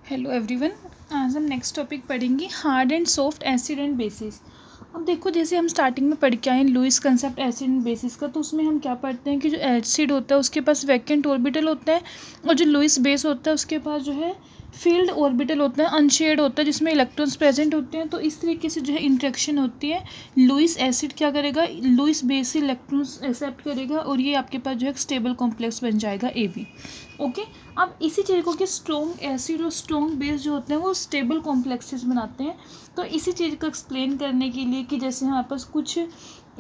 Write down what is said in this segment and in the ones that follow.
Hello everyone. आज हम next topic पढ़ेंगे hard and soft acid and bases. अब देखो, जैसे हम स्टार्टिंग में पढ़ के आए Lewis concept acid and bases का, तो उसमें हम क्या पढ़ते हैं कि जो एसिड होता है उसके पास वैकेंट ऑर्बिटल होता है और जो लुईस बेस होता है उसके पास जो है फील्ड ऑर्बिटल होता है, अनशेयर्ड होता है, जिसमें इलेक्ट्रॉन्स प्रेजेंट होते हैं। तो इस तरीके से जो है इंट्रैक्शन होती है। लुईस एसिड क्या करेगा, लुईस बेस से इलेक्ट्रॉन्स एक्सेप्ट करेगा और ये आपके पास जो है स्टेबल कॉम्प्लेक्स बन जाएगा AB। ओके। अब इसी चीज़ को कि स्ट्रॉन्ग एसिड और स्ट्रॉन्ग बेस जो होते हैं वो स्टेबल कॉम्प्लेक्सेस बनाते हैं। तो इसी चीज़ को एक्सप्लेन करने के लिए कि जैसे हमारे पास कुछ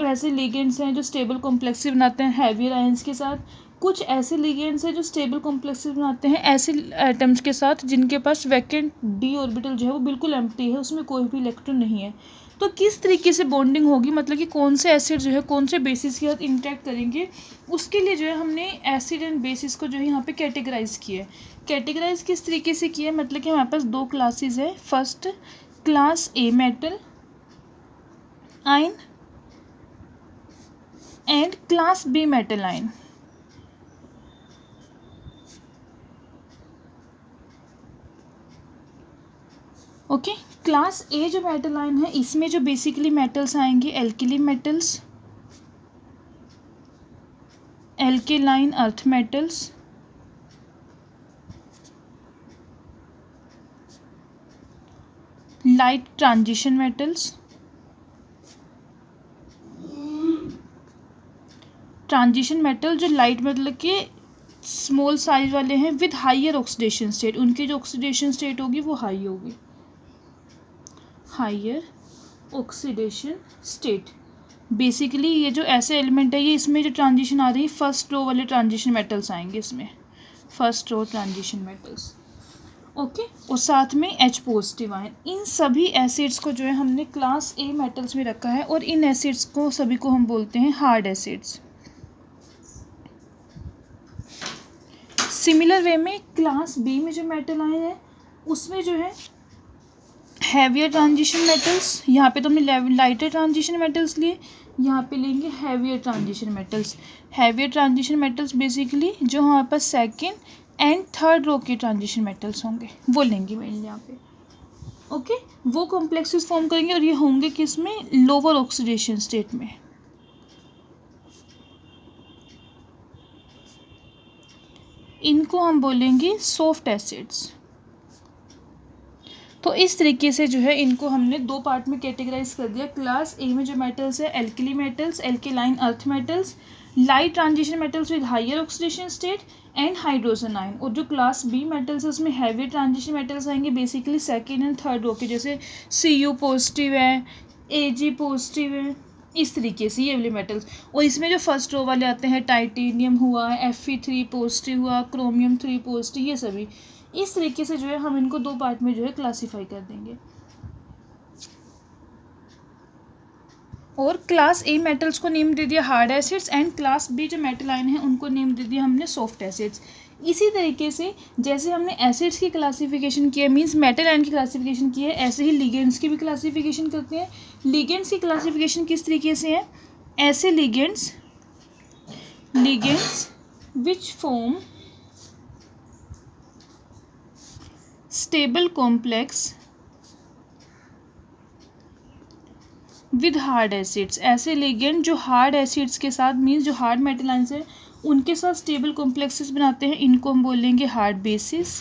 ऐसे लिगेंड्स हैं जो स्टेबल कॉम्प्लेक्सेस बनाते हैं हैवियर आयंस के साथ, कुछ ऐसे लिगेंड्स हैं जो स्टेबल कॉम्प्लेक्सेस बनाते हैं ऐसे एटम्स के साथ जिनके पास वैकेंट डी ऑर्बिटल जो है वो बिल्कुल एम्प्टी है, उसमें कोई भी इलेक्ट्रॉन नहीं है। तो किस तरीके से बॉन्डिंग होगी, मतलब कि कौन से एसिड जो है कौन से बेसिस के साथ इंटरेक्ट करेंगे, उसके लिए जो है हमने एसिड एंड बेसिस को जो है यहाँ पे कैटेगराइज किया है। कैटेगराइज किस तरीके से किया है, मतलब कि हमारे पास दो क्लासेस है। First class A metal ion and class B metal ion. Okay. Class A जो मेटल आयन है इसमें जो बेसिकली मेटल्स आएंगे alkali metals, alkaline earth metals, light transition metals, transition metal जो लाइट मतलब कि स्मॉल साइज वाले हैं विद हाइयर ऑक्सीडेशन स्टेट, उनकी जो ऑक्सीडेशन स्टेट होगी वो हाई होगी, हाइयर ऑक्सीडेशन स्टेट। बेसिकली ये जो ऐसे एलिमेंट है ये इसमें जो ट्रांजिशन आ रही है फर्स्ट रो वाले ट्रांजिशन मेटल्स आएंगे इसमें, first row transition metals. Okay. और साथ में H पॉजिटिव आयन। इन सभी एसिड्स को जो है हमने क्लास ए मेटल्स में रखा है और इन एसिड्स को सभी को हम बोलते हैं हार्ड एसिड्स। सिमिलर वे में क्लास बी में जो मेटल आयन है उसमें जो है हैवियर ट्रांजिशन मेटल्स, यहाँ पे तो हमने लाइटर ट्रांजिशन मेटल्स लिए, यहाँ पे लेंगे heavier transition metals. Heavier transition metals basically जो हमारे पास सेकेंड एंड थर्ड रो के ट्रांजिशन मेटल्स होंगे वो लेंगे मेनली यहाँ पे। ओके। वो कॉम्प्लेक्सेस फॉर्म करेंगे और ये होंगे किस में, लोअर ऑक्सीडेशन स्टेट में। इनको हम बोलेंगे सॉफ्ट एसिड्स। तो इस तरीके से जो है इनको हमने दो पार्ट में कैटेगराइज कर दिया। क्लास ए में जो मेटल्स है alkali metals, alkaline earth metals, light transition metals with higher oxidation state and hydrogen ion. और जो क्लास बी मेटल्स है उसमें हैवी ट्रांजिशन मेटल्स आएंगे basically second and third row के, जैसे Cu पॉजिटिव है, Ag पॉजिटिव है, इस तरीके से ये वाले मेटल्स। और इसमें जो फर्स्ट रो वाले आते हैं टाइटेनियम हुआ, Fe3 पॉजिटिव हुआ, क्रोमियम 3 पॉजिटिव, ये सभी इस तरीके से जो है हम इनको दो पार्ट में जो है क्लासीफाई कर देंगे। और क्लास ए मेटल्स को नेम दे दिया hard acids and class B जो मेटल आयन है उनको नेम दे दिया हमने सॉफ्ट एसिड्स। इसी तरीके से जैसे हमने एसिड्स की क्लासिफिकेशन की है, मींस मेटल आयन की क्लासिफिकेशन की है, ऐसे ही लिगेंड्स की भी क्लासिफिकेशन करते हैं। लिगेंड्स की क्लासिफिकेशन किस तरीके से है, ऐसे ligands which form stable complex with hard acids. ऐसे लिगेंड जो हार्ड एसिड्स के साथ, मीन्स जो हार्ड मेटल आयंस है उनके साथ स्टेबल कॉम्प्लेक्सेस बनाते हैं, इनको हम बोलेंगे hard basis.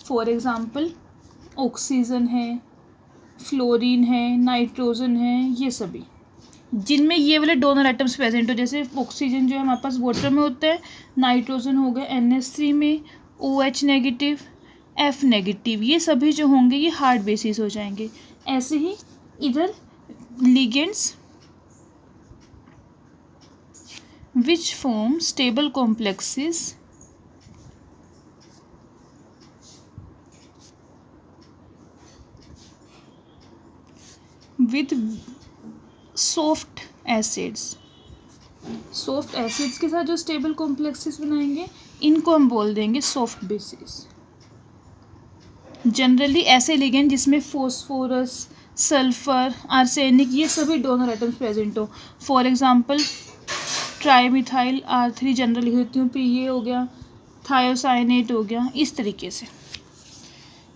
For example oxygen है, फ्लोरीन है, नाइट्रोजन है, ये सभी जिनमें ये वाले डोनर एटम्स प्रेजेंट हो। जैसे ऑक्सीजन जो है हमारे पास वाटर में होता है, नाइट्रोजन हो गया NH3 में, OH नेगेटिव, F नेगेटिव, ये सभी जो होंगे ये हार्ड बेसिस हो जाएंगे। ऐसे ही इधर ligands which form stable complexes with soft acids. Soft acids के साथ जो स्टेबल कॉम्प्लेक्सेस बनाएंगे इनको हम बोल देंगे सॉफ्ट बेसिस। जनरली ऐसे लिगेंड जिसमें फॉस्फोरस, सल्फर, आर्सेनिक, ये सभी डोनर एटम्स प्रेजेंट हो। For example trimethyl R3 general लिख देती हूँ, PA हो गया, थायोसाइनेट हो गया, इस तरीके से।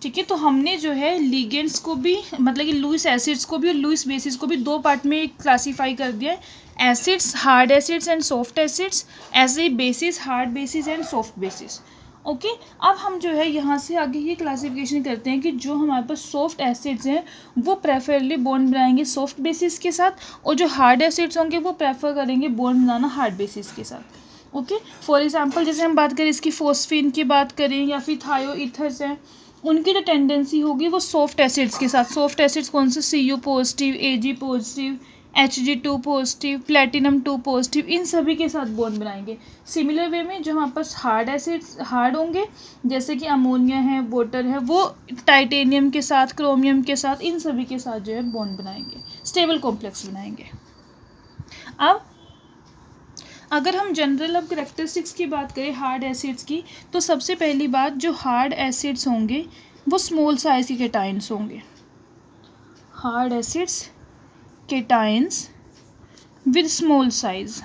ठीक है, तो हमने जो है लिगेंड्स को भी मतलब कि लुईस एसिड्स को भी और लुईस बेसिस को भी दो पार्ट में क्लासीफाई कर दिया है, acids, hard acids and soft acids, ऐसे ही bases, hard bases and soft bases. Okay, अब हम जो है यहाँ से आगे ये क्लासिफिकेशन करते हैं कि जो हमारे पास सॉफ्ट एसिड्स हैं वो प्रेफरली बॉन्ड बनाएंगे सॉफ्ट बेसिस के साथ, और जो हार्ड एसिड्स होंगे वो प्रेफर करेंगे बॉन्ड बनाना हार्ड बेसिस के साथ। ओके, फॉर एग्जांपल जैसे हम बात करें इसकी फोस्फीन की बात करें या फिर थायो ईथर्स हैं, उनकी जो टेंडेंसी होगी वो सॉफ्ट एसिड्स के साथ। सॉफ्ट एसिड्स कौन से? Cu positive, Ag positive, Hg2 positive, platinum 2 positive, इन सभी के साथ बॉन्ड बनाएंगे। सिमिलर वे में जो हमारे पास हार्ड एसिड्स हार्ड होंगे जैसे कि अमोनिया है, वाटर है, वो टाइटेनियम के साथ, क्रोमियम के साथ, इन सभी के साथ जो है बॉन्ड बनाएंगे, स्टेबल कॉम्प्लेक्स बनाएंगे। अब अगर हम जनरल अब करेक्टरिस्टिक्स की बात करें हार्ड एसिड्स की, तो सबसे पहली बात जो हार्ड एसिड्स होंगे वो स्मॉल साइज के केटाइंस होंगे। Hard acids cations with small size.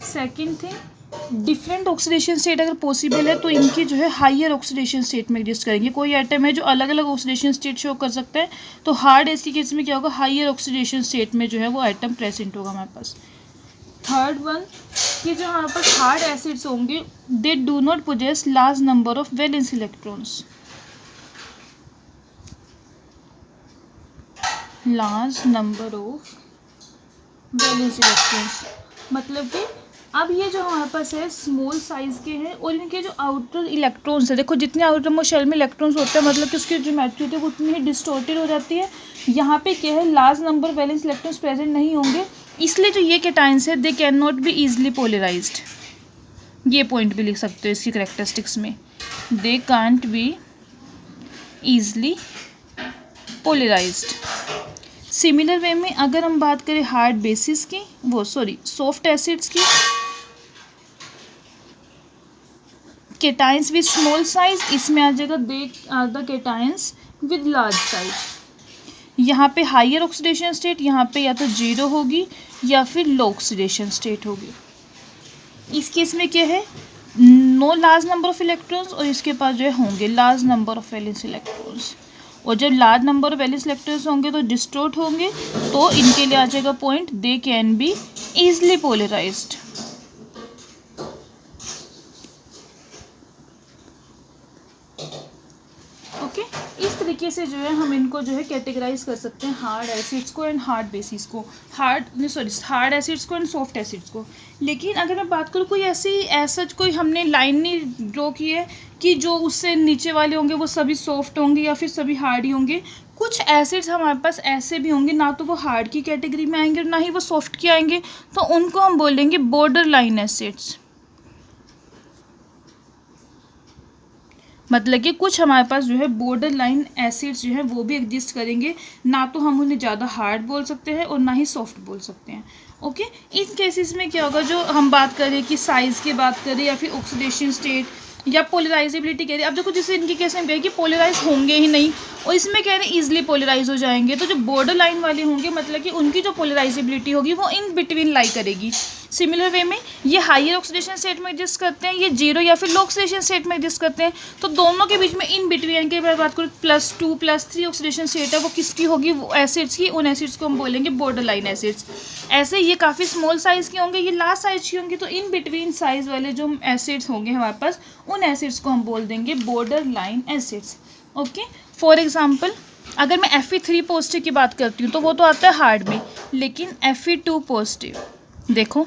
Second thing, different oxidation state अगर पॉसिबल है तो इनकी जो है हाइयर ऑक्सीडेशन स्टेट में एग्जिस्ट करेंगे। कोई आइटम है जो अलग अलग ऑक्सीडेशन स्टेट शो कर सकता है, तो हार्ड एस की केस में क्या होगा, हाइयर ऑक्सीडेशन स्टेट में जो है वो आइटम प्रेजेंट होगा हमारे पास। थर्ड वन कि जो हमारे पास हार्ड एसिड्स होंगे they do not possess large number of valence electrons. Large number of valence electrons मतलब कि अब ये जो हमारे पास है स्मॉल साइज़ के हैं और इनके जो आउटर इलेक्ट्रॉन्स है, देखो जितने आउटर मोस्ट शेल में इलेक्ट्रॉन्स होते हैं मतलब कि उसकी ज्योमेट्री होती है वो उतनी ही डिस्टॉर्टेड हो जाती है। यहाँ पे क्या है, large number valence electrons present नहीं होंगे, इसलिए जो ये केटाइंस है they can not be easily polarized. ये पॉइंट भी लिख सकते हो इसकी करेक्टरिस्टिक्स में, they can't be easily polarized. Similar way में अगर हम बात करें हार्ड बेसिस की, सॉफ्ट एसिड्स की, केटाइंस विद स्मॉल साइज, इसमें आ जाएगा they are the cations with large size. यहाँ पे हाइयर ऑक्सीडेशन स्टेट, यहाँ पे या तो जीरो होगी या फिर लो ऑक्सीडेशन स्टेट होगी। इस केस में क्या है, no large number of electrons और इसके पास जो है होंगे large number of valence electrons, और जब large number of valence electrons होंगे तो डिस्टॉर्ट होंगे, तो इनके लिए आ जाएगा point they can be easily polarized. Okay, इस तरीके से जो है हम इनको जो है कैटेगराइज कर सकते हैं, हार्ड एसिड्स को एंड हार्ड बेसिस को, हार्ड एसिड्स को एंड सॉफ्ट एसिड्स को। लेकिन अगर मैं बात करूँ कोई ऐसा कोई हमने लाइन नहीं ड्रॉ की है कि जो उससे नीचे वाले होंगे वो सभी सॉफ्ट होंगे या फिर सभी हार्ड ही होंगे। कुछ एसिड्स हमारे पास ऐसे भी होंगे ना तो वो हार्ड की कैटेगरी में आएंगे और ना ही वो सॉफ्ट की आएंगे, तो उनको हम बोलेंगे बॉर्डर लाइन एसिड्स। मतलब कि कुछ हमारे पास जो है बॉर्डर लाइन एसिड्स जो है वो भी एग्जिस्ट करेंगे, ना तो हम उन्हें ज़्यादा हार्ड बोल सकते हैं और ना ही सॉफ्ट बोल सकते हैं। ओके, इन केसेस में क्या होगा, जो हम बात करें कि साइज़ की बात करें या फिर ऑक्सीडेशन स्टेट या पोलराइजेबिलिटी कह रहे हैं, अब देखो जैसे इनके केस में कि पोलराइज होंगे ही नहीं और इसमें कह रहे हैं ईजिली पोलराइज हो जाएंगे, तो जो बॉर्डर लाइन वाले होंगे मतलब कि उनकी जो पोलराइजेबिलिटी होगी वो इन बिटवीन लाई करेगी। सिमिलर वे में ये हाइयर ऑक्सीडेशन स्टेट में एग्जिस्ट करते हैं, ये जीरो या फिर लो ऑक्सीडेशन स्टेट में एग्जिस्ट करते हैं, तो दोनों के बीच में इन बिटवीन की बात करूँ +2 +3 ऑक्सीडेशन स्टेट है वो किसकी होगी, वो एसिड्स की। उन एसिड्स को हम बोलेंगे बॉर्डर लाइन एसिड्स। ऐसे ये काफ़ी स्मॉल साइज़ के होंगे, ये लार्ज साइज की होंगी, तो इन बिटवीन साइज वाले जो एसिड्स होंगे हमारे पास उन एसिड्स को हम बोल देंगे border line acids. Okay, for example अगर मैं Fe3 पॉजिटिव की बात करती हूँ तो वो तो आता है हार्ड में, लेकिन Fe2 पॉजिटिव देखो,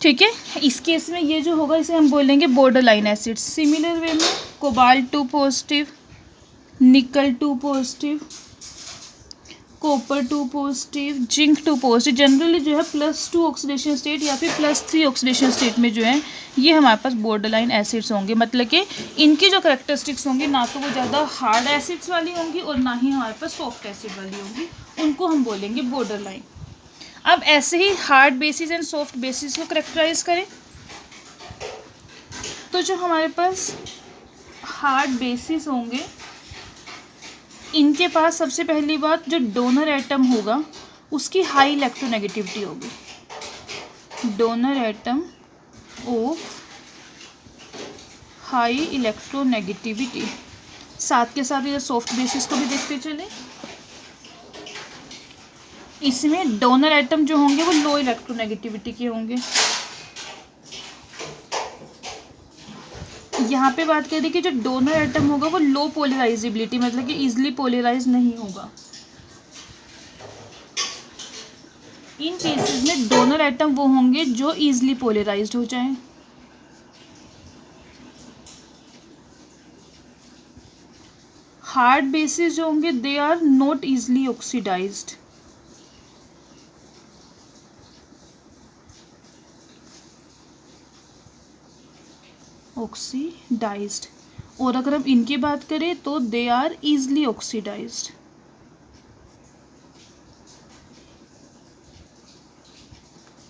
ठीक है, इस केस में ये जो होगा इसे हम बोलेंगे border line acids. Similar way में कोबाल्ट 2 पॉजिटिव, निकल 2 positive, copper 2 positive, zinc 2 positive, generally जो है +2 ऑक्सीडेशन स्टेट या फिर +3 ऑक्सीडेशन स्टेट में जो है ये हमारे पास बॉर्डर लाइन एसिड्स होंगे। मतलब कि इनकी जो करेक्टरिस्टिक्स होंगी ना तो वो ज़्यादा हार्ड एसिड्स वाली होंगी और ना ही हमारे पास सॉफ्ट एसिड वाली होंगी, उनको हम बोलेंगे बॉर्डर लाइन। अब ऐसे ही hard bases and soft bases को करेक्टराइज करें तो जो हमारे पास हार्ड बेसिस होंगे इनके पास सबसे पहली बात जो डोनर एटम होगा उसकी हाई इलेक्ट्रोनेगेटिविटी होगी। Donor atom of high electronegativity. साथ के साथ ये सॉफ्ट बेसिस को भी देखते चले। इसमें डोनर एटम जो होंगे वो लो इलेक्ट्रोनेगेटिविटी के होंगे। यहाँ पे बात करें कि जो डोनर एटम होगा वो लो पोलराइजेबिलिटी, मतलब कि इजिली पोलराइज नहीं होगा। इन केसेस में डोनर एटम वो होंगे जो इजिली पोलराइज्ड हो जाएं। हार्ड बेसिस जो होंगे they are not easily oxidized. Oxidized. और अगर हम इनकी बात करें तो दे आर इजिली ऑक्सीडाइज्ड।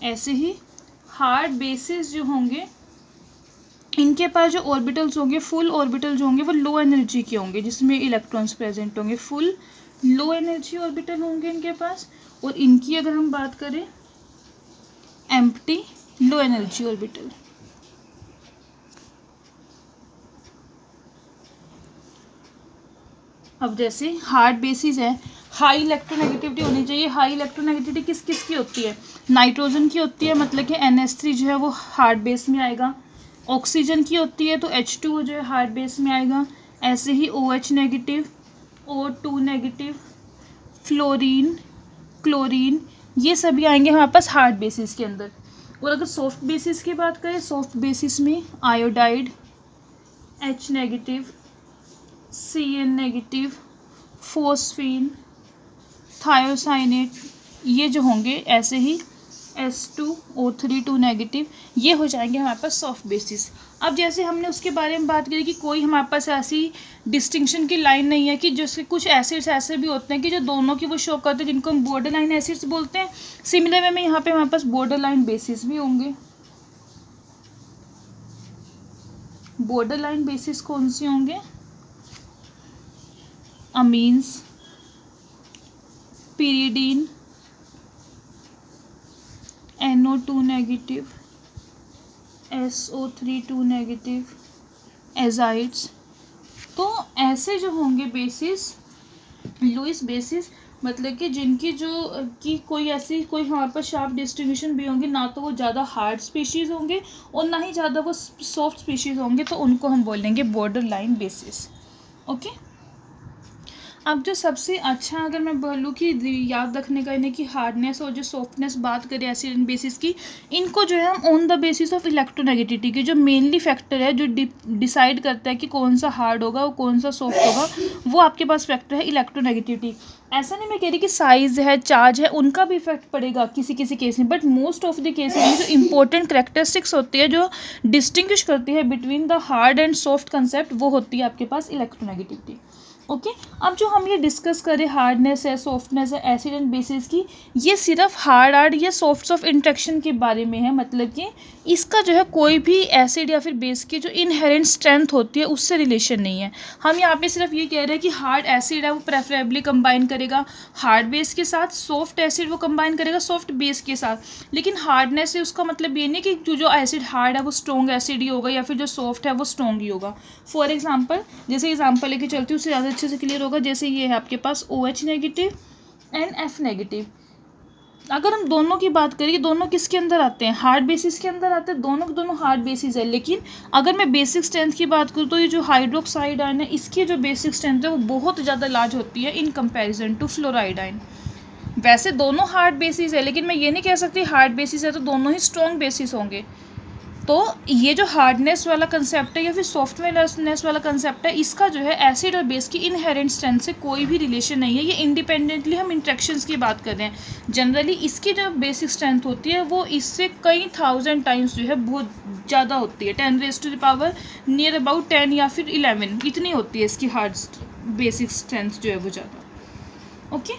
ऐसे ही हार्ड बेसिस जो होंगे इनके पास जो ऑर्बिटल्स होंगे, फुल ऑर्बिटल जो होंगे वो लो एनर्जी के होंगे, जिसमें इलेक्ट्रॉन्स प्रेजेंट होंगे। फुल लो एनर्जी ऑर्बिटल होंगे इनके पास। और इनकी अगर हम बात करें एम्प्टी लो एनर्जी ऑर्बिटल। अब जैसे हार्ड बेसिस है, हाई इलेक्ट्रोनेगेटिविटी होनी चाहिए। हाई इलेक्ट्रोनेगेटिविटी किस किस की होती है? नाइट्रोजन की होती है, मतलब कि NH3 जो है वो हार्ड बेस में आएगा। ऑक्सीजन की होती है तो H2 जो है हार्ड बेस में आएगा। ऐसे ही OH negative, O2 negative, fluorine, chlorine, ये सभी आएंगे हमारे पास हार्ड बेसिस के अंदर। और अगर सॉफ्ट बेसिस की बात करें, सॉफ्ट बेसिस में iodide, H negative, CN negative, phosphine, thiocyanate, ये जो होंगे ऐसे ही S2O3 नेगेटिव, ये हो जाएंगे हमारे पास सॉफ्ट बेसिस। अब जैसे हमने उसके बारे में बात करी कि कोई हमारे पास ऐसी डिस्टिंक्शन की लाइन नहीं है कि जैसे कुछ एसिड्स ऐसे भी होते हैं कि जो दोनों की वो शो करते हैं, जिनको हम बॉर्डर लाइन एसिड्स बोलते हैं। सिमिलर वे में यहाँ पे हमारे पास बॉर्डर लाइन बेसिस भी होंगे। बॉर्डर लाइन बेसिस कौन सी होंगे? Amines, pyridine, NO2 negative, SO3 negative, azides. तो ऐसे जो होंगे बेसिस, लुईस बेसिस, मतलब कि जिनकी जो कि कोई ऐसी कोई हमारे पास शार्प डिस्ट्रीब्यूशन भी होंगी, ना तो वो ज़्यादा हार्ड स्पीशीज़ होंगे और ना ही ज़्यादा वो सॉफ्ट स्पीशीज़ होंगे, तो उनको हम बोलेंगे बॉर्डर लाइन बेसिस। ओके। अब जो सबसे अच्छा अगर मैं बोलूँ कि याद रखने का इन्हें कि हार्डनेस और जो सॉफ्टनेस बात करें एसिड एंड बेसिस की, इनको जो है हम on the basis of electronegativity की जो मेनली फैक्टर है जो डिसाइड करता है कि कौन सा हार्ड होगा और कौन सा सॉफ्ट होगा, वो आपके पास फैक्टर है इलेक्ट्रोनेगेटिविटी। ऐसा नहीं मैं कह रही कि साइज़ है, चार्ज है, उनका भी इफेक्ट पड़ेगा किसी किसी केस में, but most of the cases में जो इंपॉर्टेंट करेक्टरिस्टिक्स होती है जो डिस्टिंग्विश करती है between the hard and soft concept, वो होती है आपके पास इलेक्ट्रोनेगेटिविटी। ओके। अब जो हम ये डिस्कस करें हार्डनेस है, सॉफ्टनेस है, एसिड एंड बेसिस की, ये सिर्फ हार्ड या सॉफ्ट इंट्रैक्शन के बारे में है। मतलब कि इसका जो है कोई भी एसिड या फिर बेस की जो इनहेरेंट स्ट्रेंथ होती है उससे रिलेशन नहीं है। हम यहाँ पे सिर्फ ये कह रहे हैं कि हार्ड एसिड है वो प्रेफरेबली कंबाइन करेगा हार्ड बेस के साथ, सॉफ्ट एसिड वो कंबाइन करेगा सॉफ्ट बेस के साथ। लेकिन हार्डनेस है उसका मतलब ये नहीं कि जो एसिड हार्ड है वो स्ट्रॉन्ग एसिड ही होगा या फिर जो सॉफ्ट है वो स्ट्रॉन्ग ही होगा। फॉर एग्जाम्पल, जैसे एग्जाम्पल लेके चलती हूँ उससे ज़्यादा अच्छे से क्लियर होगा। जैसे ये है आपके पास OH negative and F negative. अगर हम दोनों की बात करें, दोनों किसके अंदर आते हैं? हार्ड बेसिस के अंदर आते हैं। दोनों के दोनों हार्ड बेसिस है, लेकिन अगर मैं बेसिक स्ट्रेंथ की बात करूँ तो ये जो हाइड्रोक्साइड आयन है इसकी जो बेसिक स्ट्रेंथ है वो बहुत ज़्यादा लार्ज होती है in comparison to fluoride ion. वैसे दोनों हार्ड बेसिस है, लेकिन मैं ये नहीं कह सकती हार्ड बेसिस है तो दोनों ही स्ट्रॉन्ग बेसिस होंगे। तो ये जो हार्डनेस वाला कंसेप्ट है या फिर सॉफ्टनेस वाला कंसेप्ट है, इसका जो है एसिड और बेस की इनहेरेंट स्ट्रेंथ से कोई भी रिलेशन नहीं है। ये इंडिपेंडेंटली हम इंट्रैक्शंस की बात कर रहे हैं। जनरली इसकी जो बेसिक स्ट्रेंथ होती है वो इससे कई 1000 टाइम्स जो है बहुत ज़्यादा होती है। 10⁻⁻ नियर अबाउट 10 या फिर 11 इतनी होती है इसकी हार्ड बेसिक स्ट्रेंथ जो है वो ज़्यादा। ओके।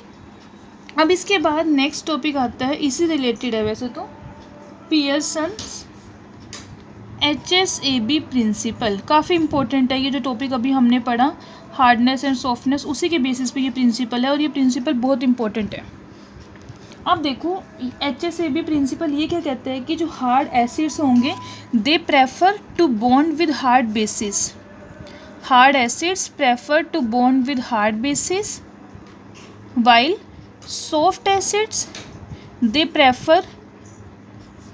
अब इसके बाद नेक्स्ट टॉपिक आता है, इसी रिलेटेड है वैसे तो, पियर्सन्स HSAB प्रिंसिपल। काफ़ी इंपॉर्टेंट है ये जो टॉपिक अभी हमने पढ़ा, हार्डनेस एंड सॉफ्टनेस, उसी के बेसिस पे ये प्रिंसिपल है और ये प्रिंसिपल बहुत इंपॉर्टेंट है। अब देखो HSAB प्रिंसिपल ये क्या कहता है कि जो हार्ड एसिड्स होंगे they prefer to bond with hard bases, hard acids prefer to bond with hard bases while soft acids they prefer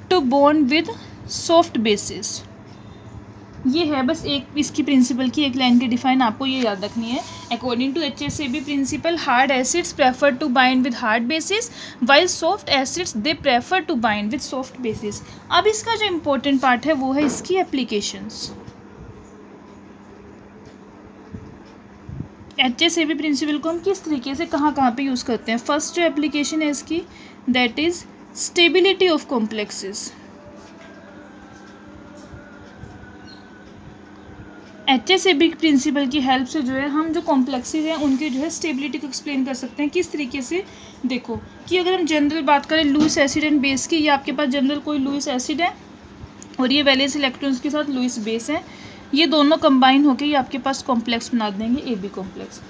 to bond with soft bases। ये है बस एक इसकी प्रिंसिपल की एक लाइन की डिफाइन आपको ये याद रखनी है। According to HSAB principle hard acids prefer to bind with hard bases while soft acids they prefer to bind with soft bases. अब इसका जो इम्पोर्टेंट पार्ट है वो है इसकी एप्लीकेशंस। HSAB प्रिंसिपल को हम किस तरीके से कहाँ कहाँ पे यूज़ करते हैं। फर्स्ट जो एप्लीकेशन है इसकी that is stability of complexes. HSAB principle की हेल्प से जो है हम जो कॉम्प्लेक्सेस हैं उनकी जो है स्टेबिलिटी को एक्सप्लेन कर सकते हैं। किस तरीके से, देखो कि अगर हम जनरल बात करें लुईस एसिड एंड बेस की, ये आपके पास जनरल कोई लुईस एसिड है और ये वैलेंस इलेक्ट्रॉन्स के साथ लुईस बेस है, ये दोनों कंबाइन होकर ये आपके पास कॉम्प्लेक्स बना देंगे AB कॉम्प्लेक्स।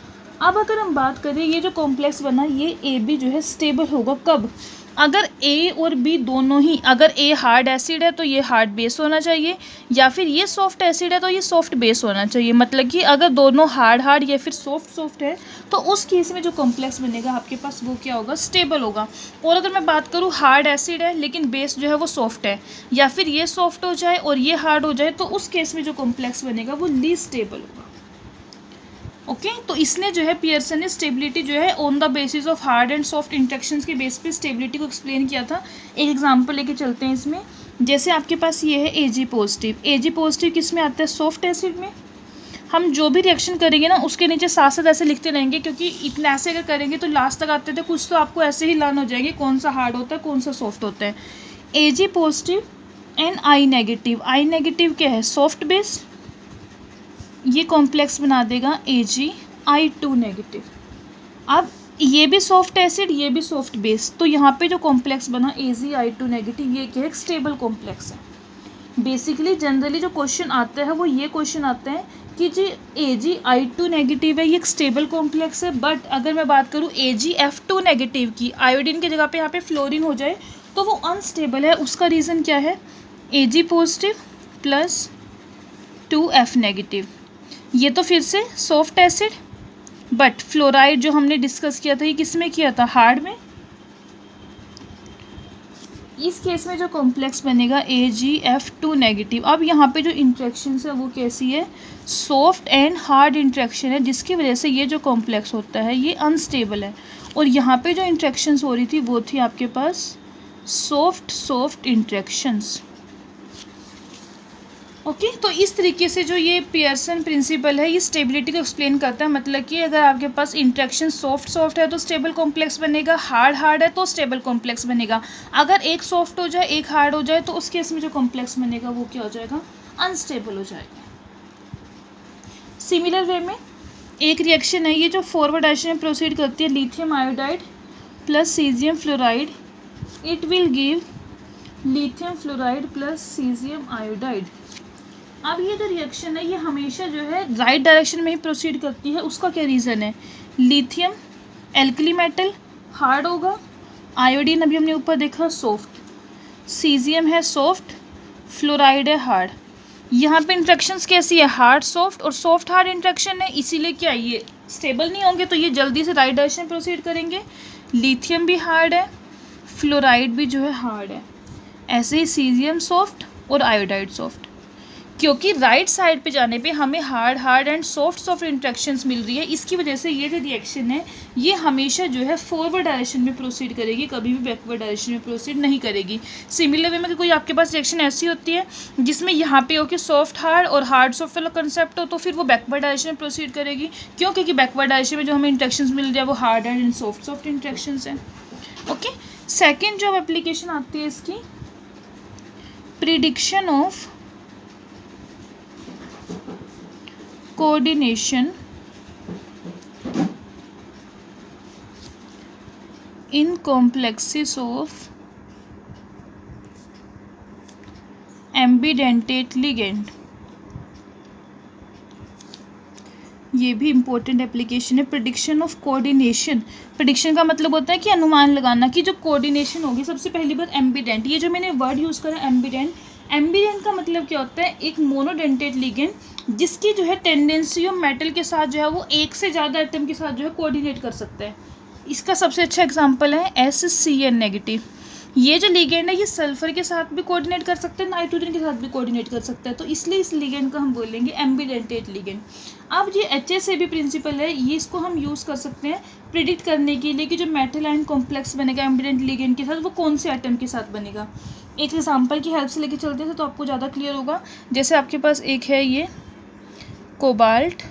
अब अगर हम बात करें ये जो कॉम्प्लेक्स बना ये AB जो है स्टेबल होगा कब, अगर A और B दोनों ही, अगर A हार्ड एसिड है तो ये हार्ड बेस होना चाहिए, या फिर ये सॉफ्ट एसिड है तो ये सॉफ्ट बेस होना चाहिए। मतलब कि अगर दोनों हार्ड या फिर सॉफ्ट है तो उस केस में जो कॉम्प्लेक्स बनेगा आपके पास वो क्या होगा, स्टेबल होगा। और अगर मैं बात करूँ हार्ड एसिड है लेकिन बेस जो है वो सॉफ्ट है, या फिर ये सॉफ्ट हो जाए और ये हार्ड हो जाए, तो उस केस में जो कॉम्प्लेक्स बनेगा वो लीस्ट स्टेबल होगा। ओके तो इसने जो है पियर्सन ने स्टेबिलिटी जो है on the basis of hard and soft interactions के बेस पे स्टेबिलिटी को एक्सप्लेन किया था। एक एग्जांपल लेके चलते हैं इसमें। जैसे आपके पास ये है Ag पॉजिटिव किस में आता है, सॉफ्ट एसिड में। हम जो भी रिएक्शन करेंगे ना उसके नीचे साथ साथ ऐसे लिखते रहेंगे, क्योंकि इतना ऐसे अगर करेंगे तो लास्ट तक आते थे कुछ तो आपको ऐसे ही लर्न हो जाएंगे कौन सा हार्ड होता है कौन सा सॉफ्ट होता है। Ag positive and I negative क्या है, सॉफ्ट बेस, ये कॉम्प्लेक्स बना देगा AgI2 नेगेटिव। अब ये भी सॉफ्ट एसिड ये भी सॉफ्ट बेस, तो यहाँ पे जो कॉम्प्लेक्स बना AgI2 नेगेटिव ये क्या है, स्टेबल कॉम्प्लेक्स है। बेसिकली जनरली जो क्वेश्चन आता है वो ये क्वेश्चन आता है कि जी AgI2 नेगेटिव है ये एक स्टेबल कॉम्प्लेक्स है, बट अगर मैं बात करूँ AgF2 नेगेटिव की, आयोडीन की जगह पे यहाँ पे फ्लोरीन हो जाए तो वो अनस्टेबल है। उसका रीज़न क्या है, Ag positive plus 2F negative, ये तो फिर से सॉफ्ट एसिड, बट फ्लोराइड जो हमने डिस्कस किया था ये किस में किया था, हार्ड में। इस केस में जो कॉम्प्लेक्स बनेगा AgF2 नेगेटिव। अब यहाँ पे जो इंट्रैक्शन है वो कैसी है, सॉफ्ट एंड हार्ड इंट्रैक्शन है, जिसकी वजह से ये जो कॉम्प्लेक्स होता है ये अनस्टेबल है। और यहाँ पे जो इंट्रैक्शंस हो रही थी वो थी आपके पास सॉफ्ट इंट्रैक्शंस। ओके तो इस तरीके से जो ये पियर्सन प्रिंसिपल है ये स्टेबिलिटी को एक्सप्लेन करता है। मतलब कि अगर आपके पास इंट्रैक्शन सॉफ्ट है तो स्टेबल कॉम्प्लेक्स बनेगा, हार्ड है तो स्टेबल कॉम्प्लेक्स बनेगा। अगर एक सॉफ्ट हो जाए एक हार्ड हो जाए तो उस केस में जो कॉम्प्लेक्स बनेगा वो क्या हो जाएगा, अनस्टेबल हो जाएगा। सिमिलर वे में एक रिएक्शन है ये जो फॉरवर्ड डायरेक्शन में प्रोसीड करती है, lithium iodide plus caesium fluoride, it will give lithium fluoride plus caesium iodide. अब ये जो रिएक्शन है ये हमेशा जो है राइट डायरेक्शन में ही प्रोसीड करती है। उसका क्या रीज़न है, लिथियम एल्कली मेटल हार्ड होगा, आयोडीन अभी हमने ऊपर देखा सॉफ्ट, सीजियम है सॉफ्ट, फ्लोराइड है हार्ड। यहाँ पे इंट्रैक्शंस कैसी है, हार्ड सॉफ्ट और सॉफ्ट हार्ड इंट्रैक्शन है, इसीलिए क्या ये स्टेबल नहीं होंगे तो ये जल्दी से राइट डायरेक्शन में प्रोसीड करेंगे। लिथियम भी हार्ड है, फ्लोराइड भी जो है हार्ड है, ऐसे ही सीजियम सॉफ्ट और आयोडाइड सॉफ्ट। क्योंकि राइट साइड पे जाने पे हमें हार्ड एंड सॉफ्ट इंट्रैक्शंस मिल रही है, इसकी वजह से ये जो रिएक्शन है ये हमेशा जो है फॉरवर्ड डायरेक्शन में प्रोसीड करेगी, कभी भी बैकवर्ड डायरेक्शन में प्रोसीड नहीं करेगी। सिमिलर वे में कोई आपके पास रिएक्शन ऐसी होती है जिसमें यहाँ पे हो कि सॉफ्ट हार्ड और हार्ड सॉफ्ट वाला कंसेप्ट हो तो फिर वो बैकवर्ड डायरेक्शन में प्रोसीड करेगी। क्यों, क्योंकि बैकवर्ड डायरेक्शन में जो हमें इंट्रैक्शंस मिल रही है वो हार्ड एंड सॉफ्ट इंट्रैक्शंस हैं। ओके सेकेंड जो एप्लीकेशन आती है इसकी, prediction of coordination in complexes of ambidentate ligand। ये भी इम्पोर्टेंट एप्लीकेशन है। प्रेडिक्शन ऑफ कोऑर्डिनेशन, प्रेडिक्शन का मतलब होता है कि अनुमान लगाना कि जो कोऑर्डिनेशन होगी। सबसे पहली बात एम्बीडेंट, ये जो मैंने वर्ड यूज़ करा एम्बीडेंट, एम्बीडेंट का मतलब क्या होता है, एक मोनोडेंटेड लिगेंड जिसकी जो है टेंडेंसी ऑफ मेटल के साथ जो है वो एक से ज़्यादा एटम के साथ जो है कोऑर्डिनेट कर सकता है। इसका सबसे अच्छा एग्जांपल है SCN नेगेटिव। ये जो लिगेंड है ये सल्फर के साथ भी कोऑर्डिनेट कर सकते हैं, नाइट्रोजन के साथ भी कोऑर्डिनेट कर सकता है, तो इसलिए इस लिगेंड का हम बोलेंगे एम्बीडेंटेड लिगेंड। अब ये HSA भी प्रिंसिपल है, ये इसको हम यूज़ कर सकते हैं प्रिडिक्ट करने के लिए कि जो मेटल आयन कॉम्प्लेक्स बनेगा एम्बीडेंट लिगेंड के साथ वो कौन से एटम के साथ बनेगा। एक एग्जाम्पल की हेल्प से लेके चलते हैं तो आपको ज़्यादा क्लियर होगा। जैसे आपके पास एक है ये कोबाल्ट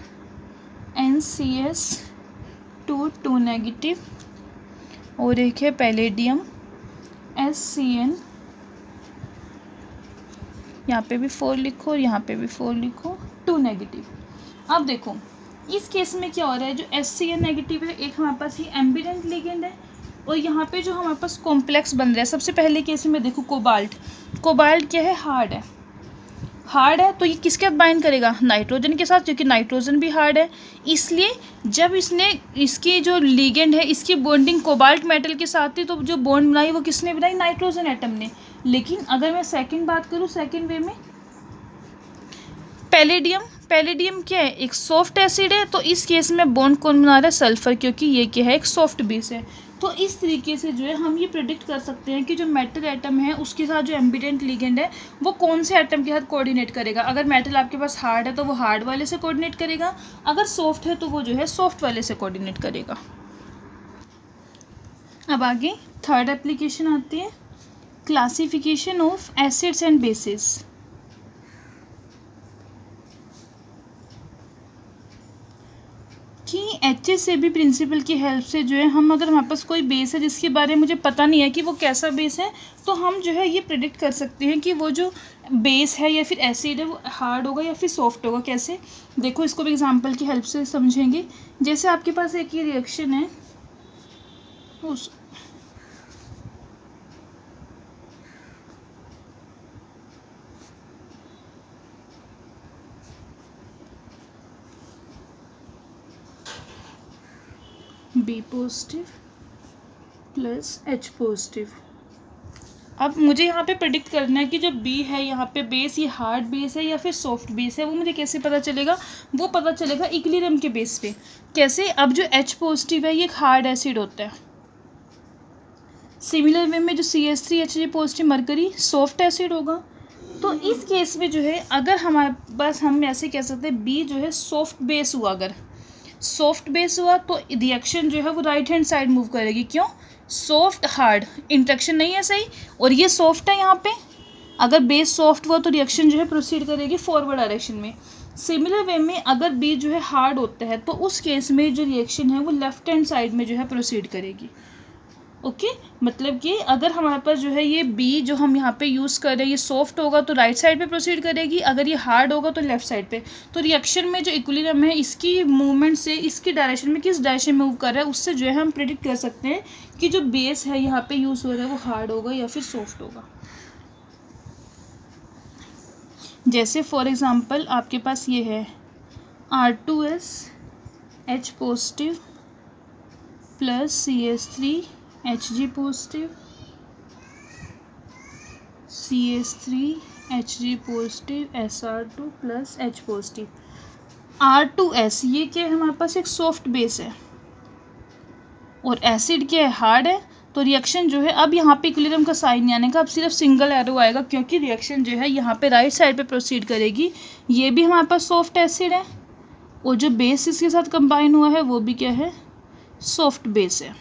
NCS2 नेगेटिव और एक है पैलेडियम SCN, यहाँ पे भी 4 लिखो और यहाँ पे भी 4 लिखो, 2 नेगेटिव। अब देखो इस केस में क्या हो रहा है, जो SCN नेगेटिव है एक हमारे पास ये एम्बीडेंट लिगेंड है और यहाँ पे जो हमारे पास कॉम्प्लेक्स बन रहा है। सबसे पहले केस में देखो कोबाल्ट, कोबाल्ट क्या है, हार्ड है, हार्ड है तो ये किसके साथ बाइंड करेगा, नाइट्रोजन के साथ, क्योंकि नाइट्रोजन भी हार्ड है। इसलिए जब इसने इसकी जो लिगेंड है इसकी बॉन्डिंग कोबाल्ट मेटल के साथ थी तो जो बॉन्ड बनाई वो किसने बनाई, नाइट्रोजन एटम ने। लेकिन अगर मैं सेकंड बात करूँ, सेकंड वे में पैलेडियम, पैलेडियम क्या है, एक सॉफ्ट एसिड है, तो इस केस में बॉन्ड कौन बना रहा है, सल्फर, क्योंकि ये क्या है, एक सॉफ्ट बेस है। तो इस तरीके से जो है हम ये प्रेडिक्ट कर सकते हैं कि जो मेटल एटम है उसके साथ जो एम्बीडेंट लिगेंड है वो कौन से एटम के साथ कोऑर्डिनेट करेगा। अगर मेटल आपके पास हार्ड है तो वो हार्ड वाले से कोऑर्डिनेट करेगा, अगर सॉफ्ट है तो वो जो है सॉफ्ट वाले से कोऑर्डिनेट करेगा। अब आगे थर्ड एप्लीकेशन आती है, classification of acids and bases. कि HSA भी प्रिंसिपल की हेल्प से जो है हम, अगर हमारे पास कोई बेस है जिसके बारे में मुझे पता नहीं है कि वो कैसा बेस है, तो हम जो है ये प्रेडिक्ट कर सकते हैं कि वो जो बेस है या फिर एसिड है वो हार्ड होगा या फिर सॉफ्ट होगा। कैसे, देखो इसको भी एग्जांपल की हेल्प से समझेंगे। जैसे आपके पास एक ये रिएक्शन है, उस B positive plus H positive. अब मुझे यहाँ पे प्रेडिक्ट करना है कि जो B है यहाँ पे बेस, ये हार्ड बेस है या फिर सॉफ्ट बेस है। वो मुझे कैसे पता चलेगा, वो पता चलेगा इक्विलिब्रियम के बेस पे। कैसे, अब जो H पॉजिटिव है ये एक हार्ड एसिड होता है, सिमिलर वे में जो CH3Hg positive mercury soft acid होगा। तो इस केस में जो है अगर हमारे पास, हम ऐसे कह सकते हैं B जो है सॉफ्ट बेस हुआ, अगर सॉफ्ट बेस हुआ तो रिएक्शन जो है वो राइट हैंड साइड मूव करेगी। क्यों, सॉफ्ट हार्ड इंटरेक्शन नहीं है सही, और ये सॉफ्ट है यहाँ पे, अगर बेस सॉफ्ट हुआ तो रिएक्शन जो है प्रोसीड करेगी फॉरवर्ड डायरेक्शन में। सिमिलर वे में अगर बी जो है हार्ड होता है तो उस केस में जो रिएक्शन है वो लेफ्ट हैंड साइड में जो है प्रोसीड करेगी। ओके मतलब कि अगर हमारे पास जो है ये बी जो हम यहाँ पे यूज़ कर रहे हैं ये सॉफ्ट होगा तो राइट साइड पे प्रोसीड करेगी, अगर ये हार्ड होगा तो लेफ्ट साइड पे। तो रिएक्शन में जो इक्विलिब्रियम है इसकी मूवमेंट से इसकी डायरेक्शन में किस डायरेक्शन में मूव कर रहा है उससे जो है हम प्रेडिक्ट कर सकते हैं कि जो बेस है यहाँ पे यूज़ हो रहा है वो हार्ड होगा या फिर सॉफ्ट होगा। जैसे फॉर एग्ज़ाम्पल आपके पास ये है R2S H positive plus CH3Hg positive, CH3Hg positive Sr2 plus H positive. R2S ये क्या है, हमारे पास एक सॉफ्ट बेस है और एसिड क्या है, हार्ड है। तो रिएक्शन जो है अब यहाँ पे इक्विलिब्रियम का साइन नहीं आने का, अब सिर्फ सिंगल एरो आएगा क्योंकि रिएक्शन जो है यहाँ पे राइट साइड पे प्रोसीड करेगी। ये भी हमारे पास सॉफ्ट एसिड है और जो बेस इसके साथ कंबाइन हुआ है वो भी क्या है, सॉफ्ट बेस है।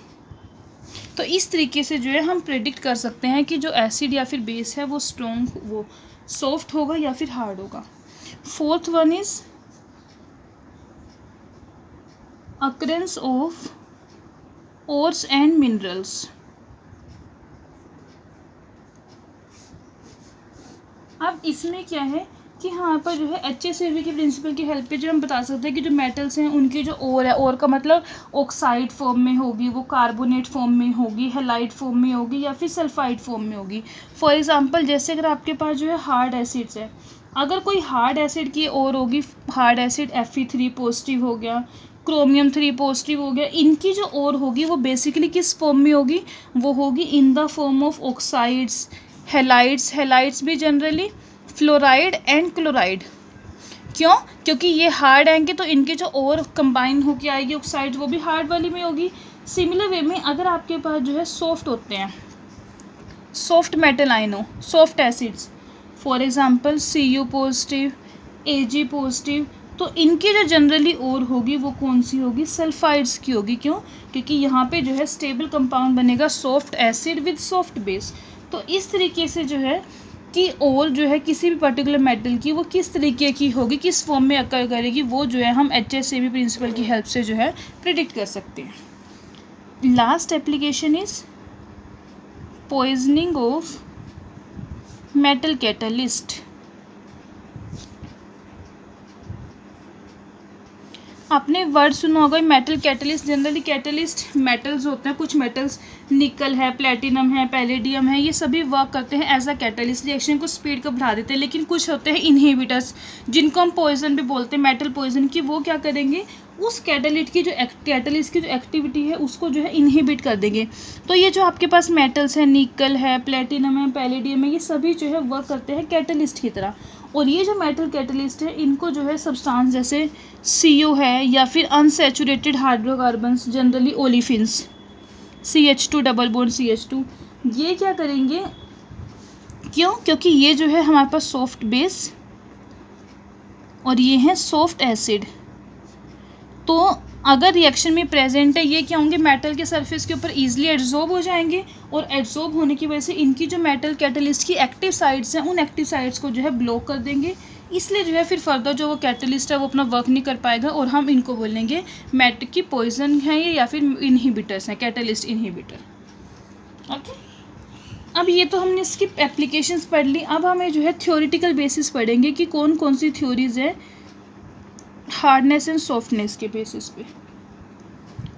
तो इस तरीके से जो है हम प्रेडिक्ट कर सकते हैं कि जो एसिड या फिर बेस है वो स्ट्रॉन्ग, वो सॉफ्ट होगा या फिर हार्ड होगा। Fourth one is occurrence of ores and minerals. अब इसमें क्या है कि यहाँ पर जो है HCFA के प्रिंसिपल की हेल्प पे जो हम बता सकते हैं कि जो मेटल्स हैं उनकी जो ओर है, ओर का मतलब ऑक्साइड फॉर्म में होगी, वो कार्बोनेट फॉर्म में होगी, हैलाइड फॉर्म में होगी या फिर सल्फाइड फॉर्म में होगी। फॉर एग्जांपल जैसे अगर आपके पास जो है हार्ड एसिड्स है, अगर कोई हार्ड एसिड की ओर होगी, हार्ड एसिड Fe3 पॉजिटिव हो गया, क्रोमियम 3 पॉजिटिव हो गया, इनकी जो ओर होगी वो बेसिकली किस फॉर्म में होगी, वो होगी in the form of oxides, halides, halides भी जनरली फ्लोराइड एंड क्लोराइड। क्यों? क्योंकि ये हार्ड आएंगे तो इनके जो और कंबाइन होके आएगी ऑक्साइड वो भी हार्ड वाली में होगी। सिमिलर वे में अगर आपके पास जो है सॉफ्ट होते हैं, सॉफ्ट मेटल आयन हो, soft acids, for example Cu positive, Ag positive, तो इनकी जो जनरली और होगी वो कौन सी होगी, सल्फाइड्स की होगी। क्यों? क्योंकि यहाँ पे जो है स्टेबल कंपाउंड बनेगा soft acid with soft base. तो इस तरीके से जो है कि और जो है किसी भी पर्टिकुलर मेटल की वो किस तरीके की होगी, किस फॉर्म में अकर करेगी, वो जो है हम HCFA प्रिंसिपल की हेल्प से जो है प्रिडिक्ट कर सकते हैं। Last application is poisoning of metal catalyst. आपने वर्ड सुना होगा metal catalyst. Generally catalyst metals होते हैं, कुछ मेटल्स निकल है, प्लेटिनम है, पैलेडियम है, ये सभी वर्क करते हैं एज अ कैटलिस्ट, रिएक्शन को स्पीड को बढ़ा देते हैं। लेकिन कुछ होते हैं इनहिबिटर्स, जिनको हम पॉइजन भी बोलते हैं, मेटल पॉइजन की, वो क्या करेंगे, उस कैटलिस्ट की जो एक्टिविटी है उसको जो है इनहिबिट कर देंगे। तो ये जो आपके पास मेटल्स हैं, निकल है, प्लेटिनम है, पैलेडियम है, ये सभी जो है वर्क करते हैं कैटलिस्ट की तरह। और ये जो मेटल कैटलिस्ट है इनको जो है सब्सटेंस जैसे CO है या फिर unsaturated hydrocarbons, generally olefins, CH2 double bond CH2, ये क्या करेंगे, क्यों? क्योंकि ये जो है हमारे पास सॉफ्ट बेस और ये है सॉफ्ट एसिड, तो अगर रिएक्शन में प्रेजेंट है ये क्या होंगे, मेटल के सरफेस के ऊपर ईजिली एड्जॉर्ब हो जाएंगे और एड्जॉर्ब होने की वजह से इनकी जो मेटल कैटलिस्ट की एक्टिव साइड्स हैं उन एक्टिव साइड्स को जो है ब्लॉक कर देंगे। इसलिए जो है फिर फर्दर जो वो कैटलिस्ट है वो अपना वर्क नहीं कर पाएगा और हम इनको बोलेंगे मेटल की पॉइजन है ये या फिर इनहिबिटर्स हैं, कैटलिस्ट इनहिबिटर। ओके, अब ये तो हमने इसकी एप्लीकेशंस पढ़ ली। अब हमें जो है थ्योरेटिकल बेसिस पढ़ेंगे कि कौन कौन सी थ्योरीज है हार्डनेस एंड सॉफ्टनेस के बेसिस पे।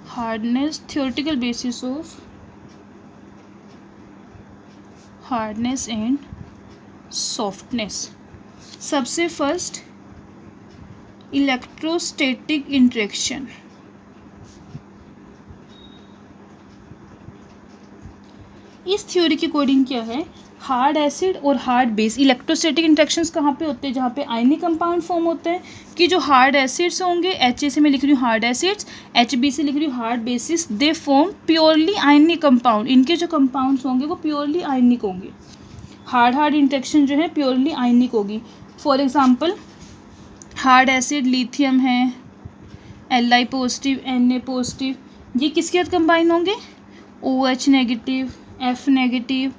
Hardness, theoretical basis of hardness and softness. सबसे फर्स्ट इलेक्ट्रोस्टैटिक इंटरेक्शन। इस थ्योरी के अकॉर्डिंग क्या है, हार्ड एसिड और हार्ड बेस इलेक्ट्रोस्टैटिक इंटरेक्शंस कहाँ पे होते हैं, जहाँ पे आयनिक कंपाउंड फॉर्म होते हैं, कि जो हार्ड एसिड्स होंगे, HA से मैं लिख रही हूँ हार्ड एसिड्स, HB से लिख रही हूँ hard basis, they form purely ionic compound. इनके जो कंपाउंड्स होंगे वो प्योरली आयनिक होंगे। हार्ड इंटरेक्शन जो है प्योरली आयनिक होगी। For example hard acid lithium है, Li पॉजिटिव, Na पॉजिटिव, ये किसके साथ कंबाइन होंगे, OH नेगेटिव, F नेगेटिव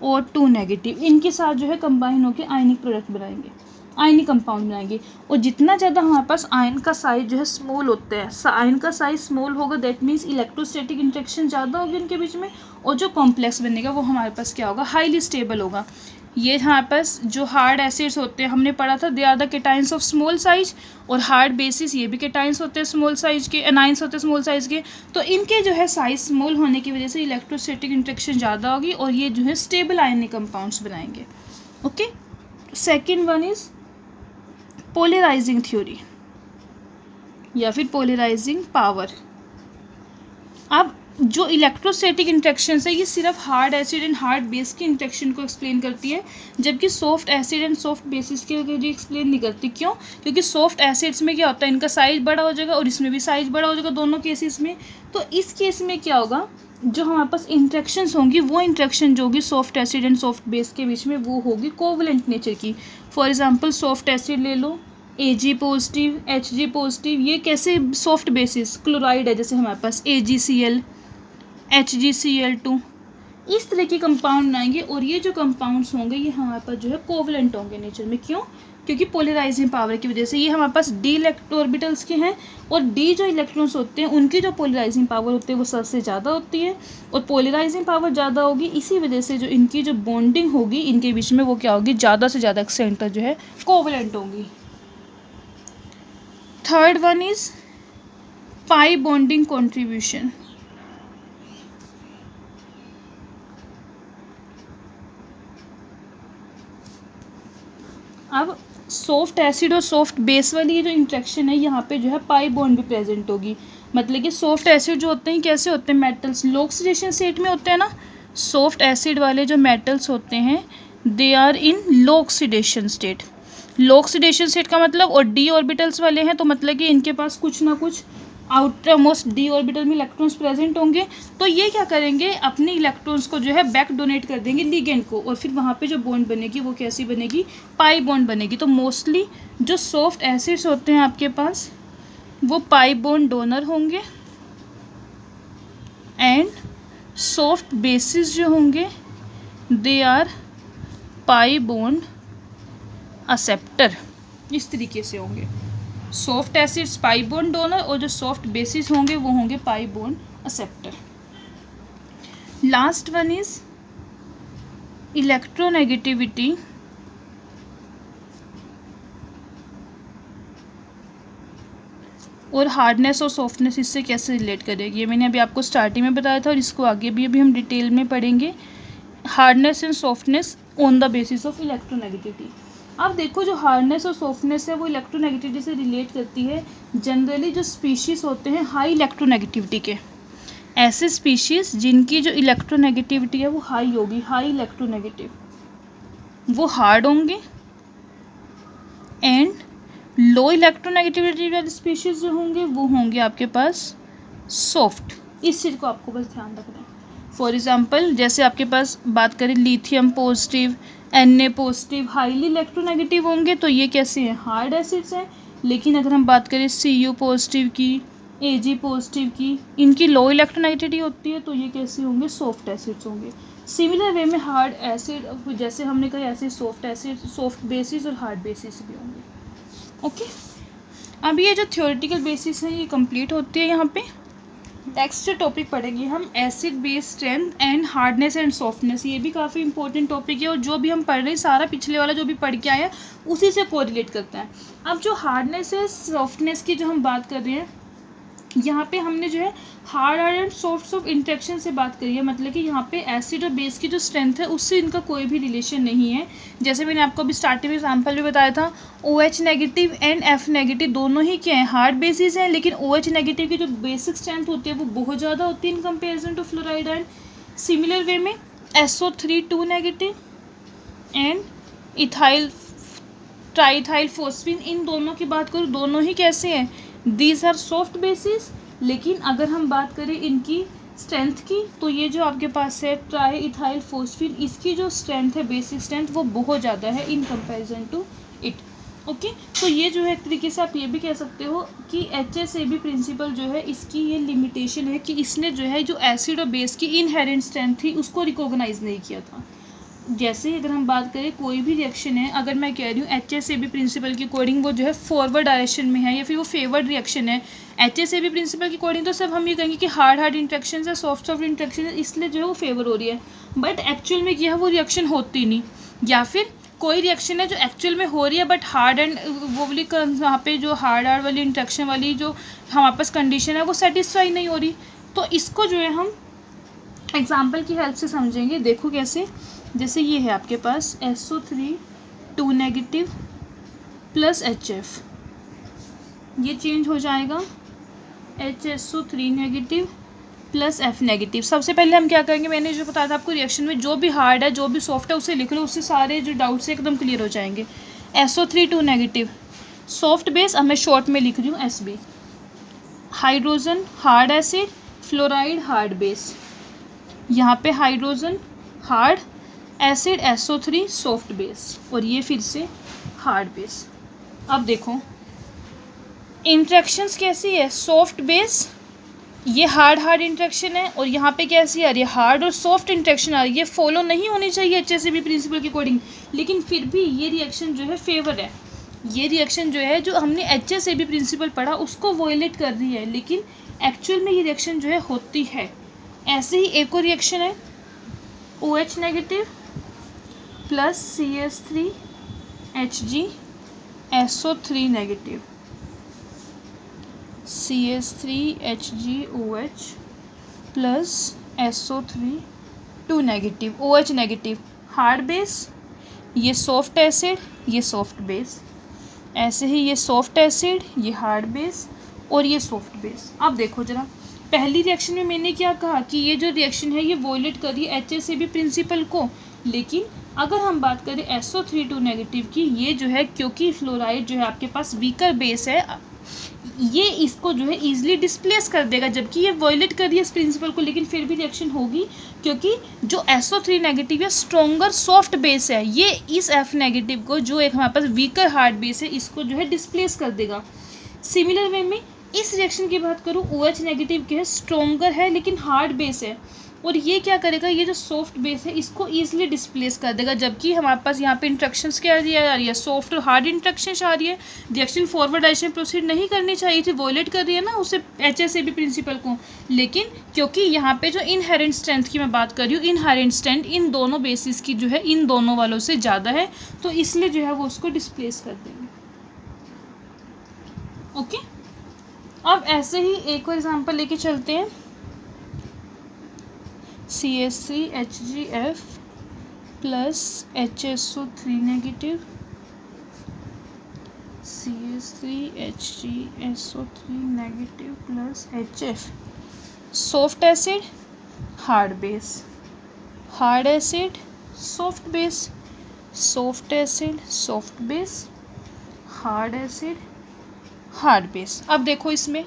और 2 नेगेटिव, इनके साथ जो है कंबाइन होकर आयनिक प्रोडक्ट बनाएंगे, आयनिक कंपाउंड बनाएंगे। और जितना ज़्यादा हमारे पास आयन का साइज जो है स्मॉल होता है, आयन का साइज स्मॉल होगा, दैट मीन्स इलेक्ट्रोस्टैटिक इंटरेक्शन ज़्यादा होगी उनके बीच में, और जो कॉम्प्लेक्स बनेगा वो हमारे पास क्या होगा, हाईली स्टेबल होगा। ये हमारे पास जो हार्ड एसिड्स होते हैं हमने पढ़ा था, they are the cations of small size, और हार्ड बेसिस ये भी केटाइंस होते हैं स्मॉल साइज के, एनाइंस होते हैं स्मॉल साइज के। तो इनके जो है साइज स्मॉल होने की वजह से इलेक्ट्रोस्टैटिक इंटरेक्शन ज़्यादा होगी और ये जो है स्टेबल आयनिक कंपाउंड्स बनाएंगे। Okay, second one is polarizing theory या फिर पोलराइजिंग पावर। अब जो इलेक्ट्रोस्टैटिक इंटरेक्शन है ये सिर्फ hard acid and hard base की इंटरेक्शन को एक्सप्लेन करती है, जबकि soft acid and soft basis के जो एक्सप्लेन नहीं करती। क्यों? क्योंकि सॉफ्ट एसिड्स में क्या होता है, इनका साइज बड़ा हो जाएगा और इसमें भी साइज बड़ा हो जाएगा दोनों केसेस में। तो इस केस में क्या होगा, जो हमारे पास इंटरेक्शंस होंगी वो इंटरेक्शन जो होगी soft acid and soft base के बीच में वो होगी कोवलेंट नेचर की। फॉर एग्जांपल सॉफ्ट एसिड ले लो, Ag पॉजिटिव, Hg पॉजिटिव, ये कैसे सॉफ्ट बेसिस क्लोराइड है, जैसे हमारे पास AgCl, HgCl2, इस तरह के कंपाउंड बनाएंगे और ये जो कंपाउंड्स होंगे ये हमारे पास जो है कोवलेंट होंगे नेचर में। क्यों? क्योंकि पोलराइजिंग पावर की वजह से ये हमारे पास डी ऑर्बिटल्स के हैं और डी जो इलेक्ट्रॉन्स होते हैं उनकी जो पोलराइजिंग पावर होती है वो सबसे ज़्यादा होती है और पोलराइजिंग पावर ज़्यादा होगी, इसी वजह से जो इनकी जो बॉन्डिंग होगी इनके बीच में वो क्या होगी, ज़्यादा से ज़्यादा एक्सटेंट तक जो है कोवलेंट होंगी। Third one is pi bonding contribution. अब सॉफ्ट एसिड और सॉफ्ट बेस वाली ये जो इंट्रैक्शन है यहाँ पे जो है पाई बॉन्ड भी प्रेजेंट होगी। मतलब कि सॉफ्ट एसिड जो होते हैं कैसे होते हैं, मेटल्स लो ऑक्सीडेशन स्टेट में होते हैं ना। सॉफ्ट एसिड वाले जो मेटल्स होते हैं they are in low oxidation state. Low oxidation state का मतलब, और डी ऑर्बिटल्स वाले हैं तो मतलब कि इनके पास कुछ ना कुछ आउटर मोस्ट डी ऑर्बिटल में इलेक्ट्रॉन्स प्रेजेंट होंगे। तो ये क्या करेंगे, अपने इलेक्ट्रॉन्स को जो है बैक डोनेट कर देंगे लिगेंड को और फिर वहाँ पे जो बॉन्ड बनेगी वो कैसी बनेगी, पाई बॉन्ड बनेगी। तो मोस्टली जो सॉफ्ट एसिड्स होते हैं आपके पास वो पाई बॉन्ड डोनर होंगे एंड सॉफ्ट बेसिस जो होंगे they are pi bond acceptor. इस तरीके से होंगे soft acids pi bond donor और जो सॉफ्ट बेसिस होंगे वो होंगे pi bond acceptor. Last one is electronegativity और हार्डनेस और सॉफ्टनेस इससे कैसे रिलेट करेगी, ये मैंने अभी आपको स्टार्टिंग में बताया था और इसको आगे भी अभी हम डिटेल में पढ़ेंगे। Hardness and softness on the basis of electronegativity. अब देखो जो हार्डनेस और सॉफ्टनेस है वो इलेक्ट्रोनेगेटिविटी से रिलेट करती है। जनरली जो स्पीशीज़ होते हैं हाई इलेक्ट्रोनेगेटिविटी के, ऐसे स्पीशीज़ जिनकी जो इलेक्ट्रोनेगेटिविटी है वो हाई होगी, हाई इलेक्ट्रोनेगेटिव, वो हार्ड होंगे एंड लो इलेक्ट्रोनेगेटिविटी वाले स्पीशीज़ जो होंगे वो होंगे आपके पास सॉफ्ट। इस चीज़ को आपको बस ध्यान रखना है। फॉर एग्जांपल जैसे आपके पास बात करें lithium positive, Na positive highly electronegative होंगे तो ये कैसे हैं, हार्ड एसिड्स हैं। लेकिन अगर हम बात करें Cu पॉजिटिव की, Ag पॉजिटिव की, इनकी लो इलेक्ट्रोनेगेटिविटी होती है तो ये कैसे होंगे, सॉफ्ट एसिड्स होंगे। सिमिलर वे में हार्ड एसिड जैसे हमने कहा ऐसे सॉफ्ट एसिड, सॉफ्ट बेसिस और हार्ड बेसिस भी होंगे। ओके, अब ये जो थ्योरेटिकल बेसिस है ये कंप्लीट होती है यहाँ पे। नेक्स्ट जो टॉपिक पढ़ेंगे हम acid base strength and hardness and softness. ये भी काफ़ी इंपॉर्टेंट टॉपिक है और जो भी हम पढ़ रहे हैं सारा पिछले वाला जो भी पढ़ के आया उसी से कोरिलेट करता है। अब जो हार्डनेस है सॉफ्टनेस की जो हम बात कर रहे हैं यहाँ पे हमने जो है हार्ड एंड सॉफ्ट इंट्रैक्शन से बात करी है। मतलब कि यहाँ पे एसिड और बेस की जो स्ट्रेंथ है उससे इनका कोई भी रिलेशन नहीं है। जैसे मैंने आपको अभी स्टार्टिंग में एग्जांपल भी बताया था, OH negative and F negative दोनों ही क्या हैं, हार्ड बेसिस हैं। लेकिन OH नेगेटिव की जो बेसिक स्ट्रेंथ होती है वो बहुत ज़्यादा होती है in comparison to fluoride ion. Similar way में SO3 2 negative and ethyl triethyl phosphine, इन दोनों की बात करूँ दोनों ही कैसे हैं, दीज आर सॉफ्ट बेसिस। लेकिन अगर हम बात करें इनकी स्ट्रेंथ की तो ये जो आपके पास है ट्राई इथाइल फोस्फिन, इसकी जो स्ट्रेंथ है बेसिक स्ट्रेंथ वो बहुत ज़्यादा है in comparison to it. Okay, तो ये जो है एक तरीके से आप ये भी कह सकते हो कि HSAB प्रिंसिपल जो है इसकी ये लिमिटेशन है कि इसने जो है जो एसिड और बेस की इनहेरेंट स्ट्रेंथ थी उसको रिकॉग्नाइज नहीं किया था। जैसे अगर हम बात करें कोई भी रिएक्शन है, अगर मैं कह रही हूँ HSAB प्रिंसिपल के अकॉर्डिंग वो जो है फॉरवर्ड डायरेक्शन में है या फिर वो फेवर्ड रिएक्शन है, HSAB प्रिंसिपल के अकॉर्डिंग तो सब हम ये कहेंगे कि हार्ड इंट्रैक्शन है, सॉफ्ट इंट्रैक्शन है, इसलिए जो है वो फेवर हो रही है। बट एक्चुअल में क्या है वो रिएक्शन होती नहीं, या फिर कोई रिएक्शन है जो एक्चुअल में हो रही है बट हार्ड एंड वो वाली वहाँ पे जो हार्ड वाली इंट्रैक्शन वाली जो हमारे पास कंडीशन है वो सेटिस्फाई नहीं हो रही। तो इसको जो है हम एग्जाम्पल की हेल्प से समझेंगे। देखो कैसे, जैसे ये है आपके पास SO3 2 नेगेटिव प्लस HF, ये चेंज हो जाएगा HSO3 negative plus F negative. सबसे पहले हम क्या करेंगे, मैंने जो बताया था आपको रिएक्शन में जो भी हार्ड है जो भी सॉफ्ट है उसे लिख लो, उससे सारे जो डाउट्स है एकदम क्लियर हो जाएंगे। SO3 2 नेगेटिव सॉफ्ट बेस, अब मैं शॉर्ट में लिख रही हूँ SB, hydrogen hard acid, fluoride hard base, यहाँ पे hydrogen hard acid SO3 soft base और ये फिर से हार्ड बेस। अब देखो इंट्रैक्शंस कैसी है, सॉफ्ट बेस ये हार्ड इंट्रैक्शन है और यहाँ पे कैसी आ रही है, हार्ड और सॉफ्ट इंट्रैक्शन आ रही है। ये फॉलो नहीं होनी चाहिए HACCP प्रिंसिपल के अकॉर्डिंग, लेकिन फिर भी ये रिएक्शन जो है फेवर है। ये रिएक्शन जो है, जो हमने HACCP प्रिंसिपल पढ़ा उसको वॉयलेट कर रही है, लेकिन एक्चुअल में ये रिएक्शन जो है होती है। ऐसे ही एक और रिएक्शन है, OH negative plus CH3HgSO3 negative, CH3HgOH plus SO3 2 negative, OH negative, hard base, ये सॉफ्ट एसिड, ये सॉफ्ट बेस। ऐसे ही ये सॉफ्ट एसिड, ये हार्ड बेस और ये सॉफ्ट बेस। अब देखो जरा, पहली रिएक्शन में मैंने क्या कहा कि ये जो रिएक्शन है ये वॉयलेट कर रही है HACCP प्रिंसिपल को, लेकिन अगर हम बात करें SO3 2 नेगेटिव की, ये जो है क्योंकि फ्लोराइड जो है आपके पास वीकर बेस है, ये इसको जो है ईजिली डिस्प्लेस कर देगा, जबकि ये वॉयलेट कर रही है इस प्रिंसिपल को, लेकिन फिर भी रिएक्शन होगी क्योंकि जो SO3 नेगेटिव है स्ट्रॉन्गर सॉफ्ट बेस है, ये इस F नेगेटिव को, जो एक हमारे पास वीकर हार्ड बेस है, इसको जो है डिस्प्लेस कर देगा। सिमिलर वे में इस रिएक्शन की बात करूँ, OH नेगेटिव के है, स्ट्रॉन्गर है लेकिन हार्ड बेस है, और ये क्या करेगा, ये जो सॉफ्ट बेस है इसको ईजिली डिस्प्लेस कर देगा, जबकि हमारे पास यहाँ पे इंट्रैक्शंस क्या आ रही है, सॉफ्ट और हार्ड इंट्रैक्शंस आ रही है। रिएक्शन फॉरवर्ड डायरेक्शन प्रोसीड नहीं करनी चाहिए थी, वॉयलेट कर रही है ना उसे HACCP प्रिंसिपल को, लेकिन क्योंकि यहाँ पे जो इनहेरेंट स्ट्रेंथ की मैं बात कर रही हूँ, इनहेरेंट स्ट्रेंथ इन दोनों बेसिस की जो है इन दोनों वालों से ज़्यादा है, तो इसलिए जो है वो उसको डिस्प्लेस कर देंगे। ओके, अब ऐसे ही एक और एग्जांपल लेके चलते हैं, CH3HgF plus HSO3 negative, CH3HgSO3 negative plus HF, soft acid hard base, hard acid soft base, soft acid soft base, hard acid hard base. अब देखो इसमें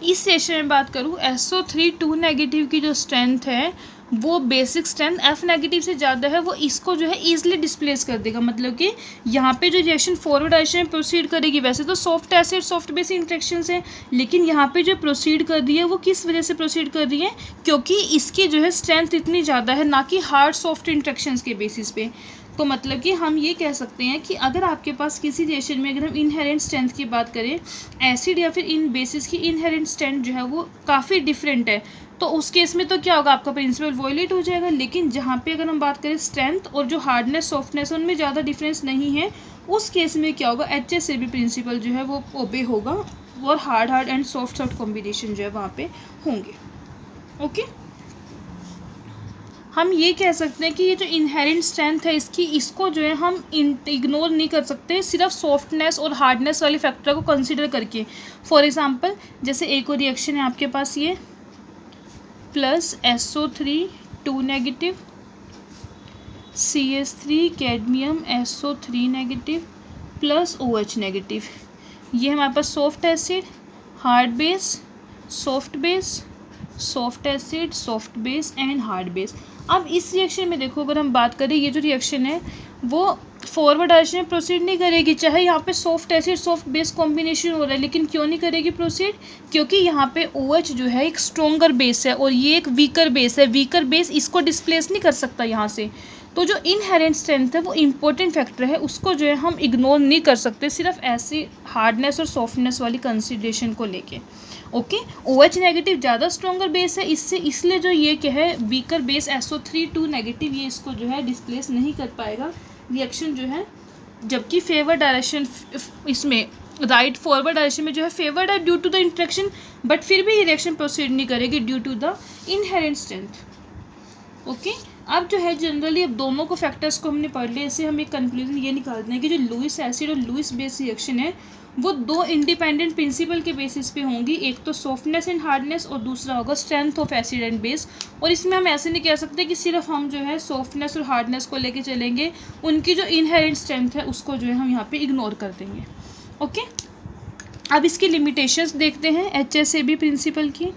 इस सेशन में बात करूँ, SO3 2 नेगेटिव की जो स्ट्रेंथ है वो बेसिक स्ट्रेंथ F नेगेटिव से ज़्यादा है, वो इसको जो है ईजिली डिस्प्लेस कर देगा। मतलब कि यहाँ पे जो रिएक्शन फॉरवर्ड डायरेक्शन में प्रोसीड करेगी, वैसे तो soft acid soft base interaction है, लेकिन यहाँ पे जो प्रोसीड कर रही है वो किस वजह से प्रोसीड कर रही है, क्योंकि इसकी जो है स्ट्रेंथ इतनी ज़्यादा है, ना कि हार्ड सॉफ्ट इंट्रैक्शंस के बेसिस पे। तो मतलब कि हम ये कह सकते हैं कि अगर आपके पास किसी रिएक्शन में, अगर हम इनहेरेंट स्ट्रेंथ की बात करें, एसिड या फिर इन बेसिस की इनहेरेंट स्ट्रेंथ जो है वो काफ़ी डिफरेंट है, तो उस केस में तो क्या होगा, आपका प्रिंसिपल वॉयलेट हो जाएगा। लेकिन जहाँ पे अगर हम बात करें स्ट्रेंथ और जो हार्डनेस सॉफ्टनेस उनमें ज़्यादा डिफरेंस नहीं है, उस केस में क्या होगा, HACCP प्रिंसिपल जो है वो ओबे होगा और हार्ड एंड सॉफ्ट कॉम्बिनेशन जो है वहाँ पे होंगे। ओके, हम ये कह सकते हैं कि ये जो इनहेरेंट स्ट्रेंथ है इसको जो है हम इग्नोर नहीं कर सकते, सिर्फ सॉफ्टनेस और हार्डनेस वाले फैक्टर को कंसीडर करके। फॉर एग्जांपल जैसे एक और रिएक्शन है आपके पास, ये plus SO3 2 negative, CH3 cadmium SO3 negative plus OH negative, ये हमारे पास soft acid hard base, soft base, soft acid soft base and hard base. अब इस रिएक्शन में देखो, अगर हम बात करें, ये जो रिएक्शन है वो फॉरवर्ड डायरेक्शन में प्रोसीड नहीं करेगी, चाहे यहाँ पे soft acid soft base combination हो रहा है, लेकिन क्यों नहीं करेगी प्रोसीड, क्योंकि यहाँ पे OH जो है एक स्ट्रोंगर बेस है और ये एक वीकर बेस है, वीकर बेस इसको डिस्प्लेस नहीं कर सकता यहाँ से। तो जो इनहेरेंट स्ट्रेंथ है वो इम्पोर्टेंट फैक्टर है, उसको जो है हम इग्नोर नहीं कर सकते, सिर्फ ऐसी हार्डनेस और सॉफ्टनेस वाली कंसिडरेशन को लेके। ओके, OH नेगेटिव ज़्यादा स्ट्रॉन्गर बेस है इससे, इसलिए जो ये क्या है वीकर बेस SO3 2 नेगेटिव, ये इसको जो है डिस्प्लेस नहीं कर पाएगा रिएक्शन जो है, जबकि फेवर डायरेक्शन इसमें राइट फॉरवर्ड डायरेक्शन में जो है फेवर्ड है due to the interaction, but फिर भी ये रिएक्शन प्रोसीड नहीं करेगी due to the inherent strength. Okay, अब जो है जनरली अब दोनों को फैक्टर्स को हमने पढ़ लिया, इससे हम एक कंक्लूजन ये निकालते हैं कि जो लुईस एसिड और लुईस बेस रिएक्शन है वो दो इंडिपेंडेंट प्रिंसिपल के बेसिस पे होंगी, एक तो सॉफ्टनेस एंड हार्डनेस और दूसरा होगा strength of acid and base. और इसमें हम ऐसे नहीं कह सकते कि सिर्फ हम जो है सॉफ्टनेस और हार्डनेस को लेके चलेंगे, उनकी जो इनहेरेंट स्ट्रेंथ है उसको जो है हम यहाँ पे इग्नोर कर देंगे। ओके, अब इसकी लिमिटेशंस देखते हैं HACCP प्रिंसिपल की।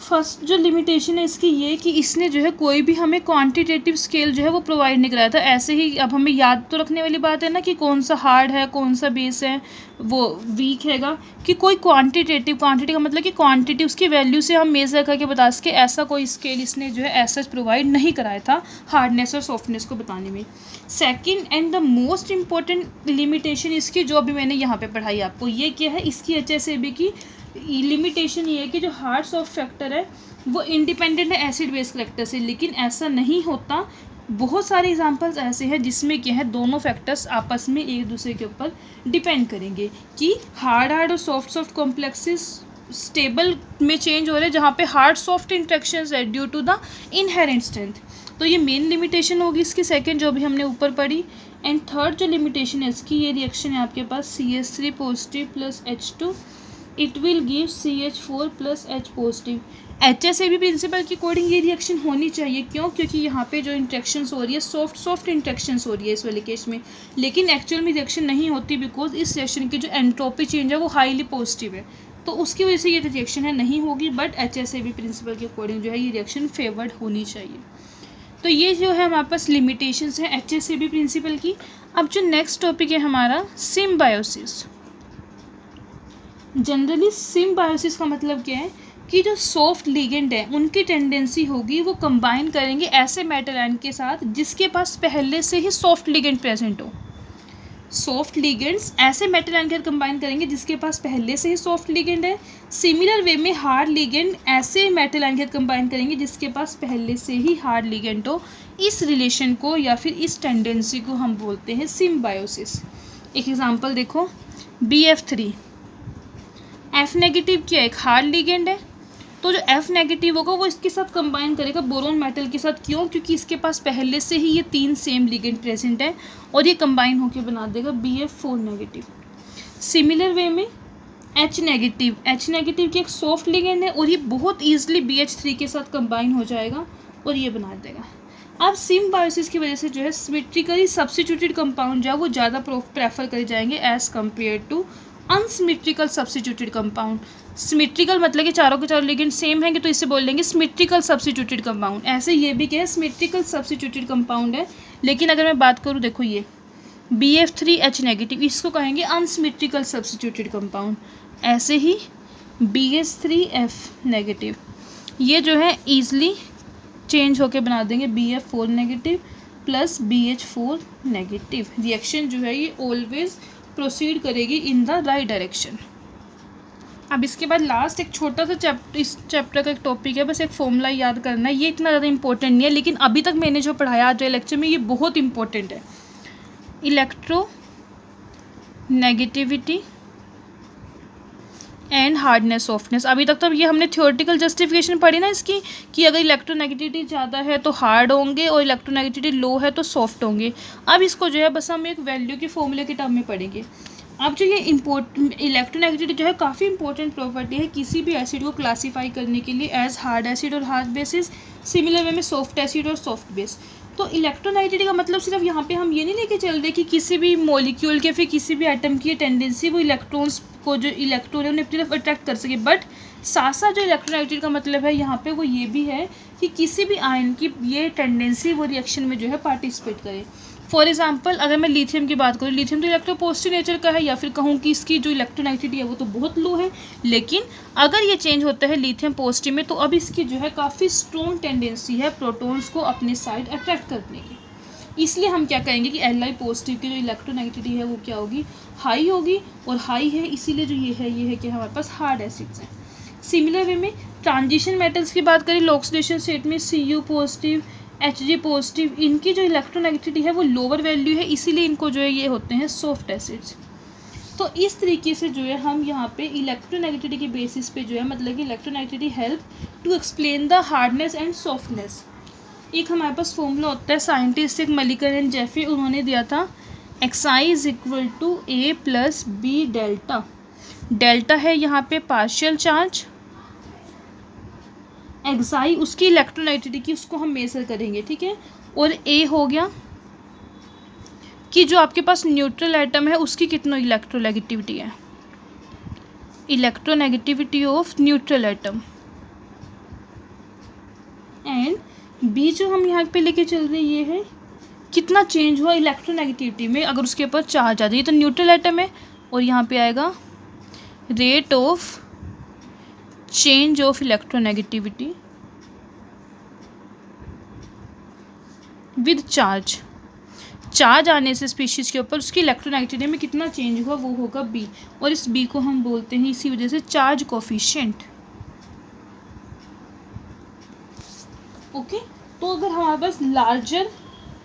फर्स्ट जो लिमिटेशन है इसकी ये कि इसने जो है कोई भी हमें क्वांटिटेटिव स्केल जो है वो प्रोवाइड नहीं कराया था। ऐसे ही अब हमें याद तो रखने वाली बात है ना कि कौन सा हार्ड है, कौन सा बेस है, वो वीक हैगा, कि कोई क्वांटिटेटिव, क्वांटिटी का मतलब कि क्वांटिटी उसकी वैल्यू से हम मेज़र करके बता सके, ऐसा कोई स्केल इसने जो है ऐसा प्रोवाइड नहीं कराया था हार्डनेस और सॉफ्टनेस को बताने में। Second and the most important limitation इसकी जो अभी मैंने यहाँ पे पढ़ाई आपको, ये क्या है, इसकी HSAB की लिमिटेशन ये है कि जो हार्ड सॉफ्ट फैक्टर है वो इंडिपेंडेंट है एसिड बेस करेक्टर से, लेकिन ऐसा नहीं होता। बहुत सारे एग्जांपल्स ऐसे हैं जिसमें क्या है दोनों फैक्टर्स आपस में एक दूसरे के ऊपर डिपेंड करेंगे, कि हार्ड और सॉफ्ट कॉम्प्लेक्सेस स्टेबल में चेंज हो रहे हैं, जहाँ पे हार्ड सॉफ्ट इंट्रैक्शंस है due to the inherent strength. तो ये मेन लिमिटेशन होगी इसकी, सेकेंड जो भी हमने ऊपर पढ़ी। एंड थर्ड जो लिमिटेशन है इसकी, ये रिएक्शन है आपके पास CH3 positive plus H2, it will give CH4 plus H positive. HSAB principle के अकॉर्डिंग ये रिएक्शन होनी चाहिए, क्यों, क्योंकि यहाँ पे जो इंट्रैक्शंस हो रही है सॉफ्ट इंट्रैक्शंस हो रही है इस वाले केस में, लेकिन एक्चुअल में रिएक्शन नहीं होती, बिकॉज इस रिएक्शन की जो एंट्रोपी चेंज है वो हाईली पॉजिटिव है, तो उसकी वजह से ये रिएक्शन है नहीं होगी। बट HSAB प्रिंसिपल के अकॉर्डिंग जो है ये रिएक्शन फेवर्ड होनी चाहिए। तो ये जो है हमारे पास लिमिटेशंस हैं HSAB प्रिंसिपल की। अब जो नेक्स्ट टॉपिक है हमारा सिम्बायोसिस। जनरली सिम्बायोसिस का मतलब क्या है कि जो सॉफ्ट लिगेंड है उनकी टेंडेंसी होगी वो कंबाइन करेंगे ऐसे मेटल आयन के साथ जिसके पास पहले से ही सॉफ्ट लिगेंड प्रेजेंट हो। सॉफ्ट लिगेंड्स ऐसे मेटल आयन के साथ कंबाइन करेंगे जिसके पास पहले से ही सॉफ्ट लिगेंड है। सिमिलर वे में हार्ड लिगेंड ऐसे मेटल आयन के साथ कंबाइन करेंगे जिसके पास पहले से ही हार्ड लिगेंड हो। इस रिलेशन को या फिर इस टेंडेंसी को हम बोलते हैं सिम्बायोसिस। एक एग्जांपल देखो, BF3 F नेगेटिव क्या एक हार्ड लिगेंड है, तो जो F नेगेटिव होगा वो इसके साथ कंबाइन करेगा बोरोन मेटल के साथ। क्यों, क्योंकि इसके पास पहले से ही ये 3 सेम लिगेंड प्रेजेंट है और ये कंबाइन होकर बना देगा BF4 नेगेटिव। सिमिलर वे में H नेगेटिव की एक सॉफ्ट लिगेंड है और ये बहुत ईजिली BH3 के साथ कंबाइन हो जाएगा और ये बना देगा। अब सिम्बायोसिस की वजह से जो है सिमेट्रिकली सब्स्टिट्यूटेड कंपाउंड जो है वो ज़्यादा प्रेफर करे जाएंगे as compare to unsymmetrical substituted compound. Symmetrical मतलब कि चारों के चारों लिगेंड सेम हैं तो इसे बोल देंगे सिमेट्रिकल सब्स्टिट्यूटेड कंपाउंड। ऐसे ये भी क्या है सिमेट्रिकल सब्स्टिट्यूटेड कंपाउंड है, लेकिन अगर मैं बात करूँ देखो ये BF3H नेगेटिव इसको कहेंगे अनसिमेट्रिकल सब्स्टिट्यूटेड कंपाउंड। ऐसे ही BH3F नेगेटिव ये जो है ईजिली चेंज होके बना देंगे BF4 negative plus BH4 negative. Reaction जो है ये ऑलवेज प्रोसीड करेगी इन द राइट डायरेक्शन। अब इसके बाद लास्ट एक छोटा सा इस चैप्टर का एक टॉपिक है, बस एक फॉर्मूला याद करना है। ये इतना ज़्यादा इंपॉर्टेंट नहीं है, लेकिन अभी तक मैंने जो पढ़ाया आज लेक्चर में ये बहुत इंपॉर्टेंट है। Electro negativity and hardness softness. अभी तक तो ये हमने थ्योरेटिकल जस्टिफिकेशन पढ़ी ना इसकी, कि अगर इलेक्ट्रोनेगेटिविटी ज़्यादा है तो हार्ड होंगे और इलेक्ट्रोनेगेटिविटी लो है तो सॉफ्ट होंगे। अब इसको जो है बस हम एक वैल्यू के फॉर्मूले के टर्म में पढ़ेंगे। अब जो ये इलेक्ट्रोनेगेटिविटी जो है काफ़ी इंपॉर्टेंट प्रॉपर्टी है किसी भी एसिड को क्लासीफाई करने के लिए एज हार्ड एसिड और हार्ड बेसिस, सिमिलर वे में सॉफ्ट एसिड और सॉफ्ट बेस। तो इलेक्ट्रोनेगेटिविटी का मतलब सिर्फ यहाँ पे हम ये नहीं लेके चल रहे कि किसी भी मॉलिक्यूल के फिर किसी भी एटम की टेंडेंसी वो इलेक्ट्रॉन्स को जो इलेक्ट्रॉन है उन्हें अपनी तरफ अट्रैक्ट कर सके, बट साथ साथ जो इलेक्ट्रोनेगेटिविटी का मतलब है यहाँ पे वो ये भी है कि किसी भी आयन की ये टेंडेंसी वो रिएक्शन में जो है पार्टिसिपेट करे। फॉर एग्जांपल अगर मैं लिथियम की बात करूँ, लिथियम तो इलेक्ट्रोपॉजिटिव नेचर का है, या फिर कहूँ कि इसकी जो इलेक्ट्रोनेगेटिविटी है वो तो बहुत लो है, लेकिन अगर ये चेंज होता है लिथियम पॉजिटिव में तो अब इसकी जो है काफ़ी स्ट्रॉन्ग टेंडेंसी है प्रोटॉन्स को अपने साइड अट्रैक्ट करने की। इसलिए हम क्या करेंगे कि Li पॉजिटिव की जो इलेक्ट्रोनेगेटिविटी है वो क्या होगी, हाई होगी, और हाई है इसीलिए जो ये है कि हमारे पास हार्ड एसिड्स हैं। सिमिलर वे में ट्रांजिशन मेटल्स की बात करें, ऑक्सीडेशन स्टेट में Cu पॉजिटिव Hg पॉजिटिव, इनकी जो इलेक्ट्रोनेगेटिविटी है वो लोअर वैल्यू है, इसीलिए इनको जो है ये होते हैं सॉफ्ट एसिड्स। तो इस तरीके से जो है हम यहाँ पे इलेक्ट्रोनेगेटिविटी के बेसिस पे जो है मतलब कि electronegativity help to explain the hardness and softness. एक हमारे पास फॉर्मूला होता है साइंटिस्ट एक मलिकर एंड जेफे उन्होंने दिया था, Xi is equal to A plus B delta. Delta है यहाँ पे पार्शियल चार्ज, Xi उसकी इलेक्ट्रोनेगेटिविटी की उसको हम मेजर करेंगे, ठीक है, और A हो गया कि जो आपके पास न्यूट्रल एटम है उसकी कितनी इलेक्ट्रोनेगेटिविटी है, electronegativity of neutral atom. B जो हम यहाँ पे लेके चल रहे हैं ये है कितना चेंज हुआ इलेक्ट्रोनेगेटिविटी में अगर उसके ऊपर चार्ज आ जाए। तो न्यूट्रल एटम है और यहाँ पे आएगा rate of change of electronegativity with charge. Charge आने से स्पीशीज़ के ऊपर उसकी इलेक्ट्रोनेगेटिविटी में कितना चेंज हुआ वो होगा बी, और इस बी को हम बोलते हैं इसी वजह से चार्ज कोफिशिएंट। ओके, तो अगर हमारे पास लार्जर,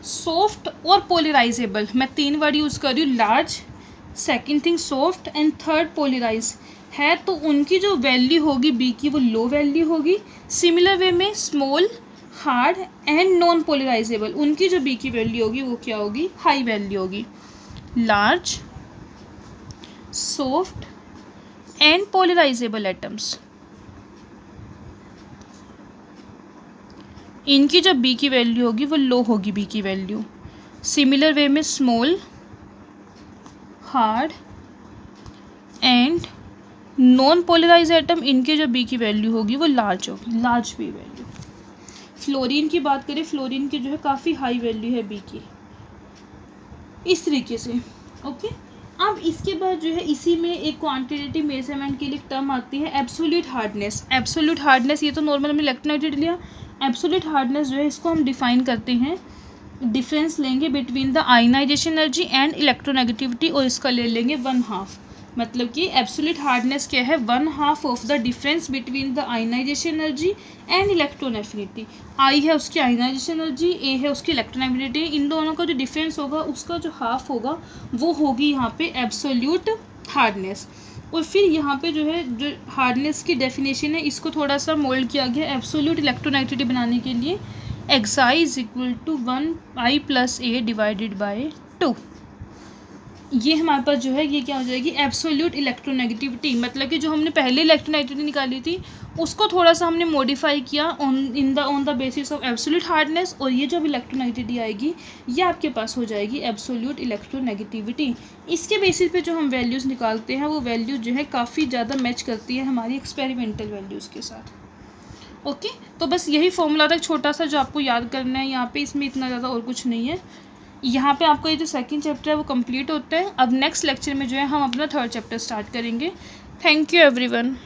सॉफ्ट और पोलराइजेबल, मैं 3 वर्ड यूज़ कर रही हूँ, large, second thing soft and third polarize है, तो उनकी जो वैल्यू होगी बी की वो लो वैल्यू होगी। सिमिलर वे में small, hard and non polarisable, उनकी जो बी की वैल्यू होगी वो क्या होगी, हाई वैल्यू होगी। Large, soft and polarisable atoms, इनकी जो बी की वैल्यू होगी वो लो होगी बी की वैल्यू। सिमिलर वे में small, hard and non polarize atom, इनके जो बी की वैल्यू होगी वो लार्ज होगी, लार्ज बी वैल्यू। फ्लोरीन की बात करें, फ्लोरीन की जो है काफ़ी हाई वैल्यू है बी की, इस तरीके से। ओके, अब इसके बाद जो है इसी में एक क्वांटिटेटिव मेजरमेंट के लिए एक टर्म आती है एब्सोल्यूट हार्डनेस। एब्सोल्यूट हार्डनेस, ये तो नॉर्मल हमने इलेक्ट्रोनेगेटिविटी लिया, एब्सोल्यूट हार्डनेस जो है इसको हम डिफाइन करते हैं, डिफरेंस लेंगे between the ionization energy and electronegativity, और इसका ले लेंगे 1/2। मतलब कि एब्सोल्यूट हार्डनेस क्या है, 1/2 of the difference between the ionization energy and electron affinity. I है उसकी आयनाइजेशन एनर्जी, ए है उसकी इलेक्ट्रोनेगेटिविटी, इन दोनों का जो डिफरेंस होगा उसका जो हाफ होगा वो होगी यहाँ पे एब्सोल्यूट हार्डनेस। और फिर यहाँ पे जो है जो हार्डनेस की डेफिनेशन है इसको थोड़ा सा मोल्ड किया गया एब्सोल्यूट इलेक्ट्रोनेगेटिविटी बनाने के लिए, xi is equal to 1I + A divided by 2। ये हमारे पास जो है ये क्या हो जाएगी, एब्सोल्यूट इलेक्ट्रोनेगेटिविटी। मतलब कि जो हमने पहले इलेक्ट्रोनेगेटिविटी निकाली थी उसको थोड़ा सा हमने मॉडिफाई किया on the basis of absolute hardness, और ये जो भी इलेक्ट्रोनेगेटिविटी आएगी ये आपके पास हो जाएगी एब्सोल्यूट इलेक्ट्रोनेगेटिविटी। इसके बेसिस पे जो हम वैल्यूज़ निकालते हैं वो वैल्यूज जो है काफ़ी ज़्यादा मैच करती है हमारी एक्सपेरिमेंटल वैल्यूज़ के साथ। ओके, तो बस यही फॉर्मूला था छोटा सा जो आपको याद करना है यहाँ पे, इसमें इतना ज़्यादा और कुछ नहीं है। यहाँ पे आपका ये जो सेकंड चैप्टर है वो कंप्लीट होता है। अब नेक्स्ट लेक्चर में जो है हम अपना थर्ड चैप्टर स्टार्ट करेंगे। Thank you everyone.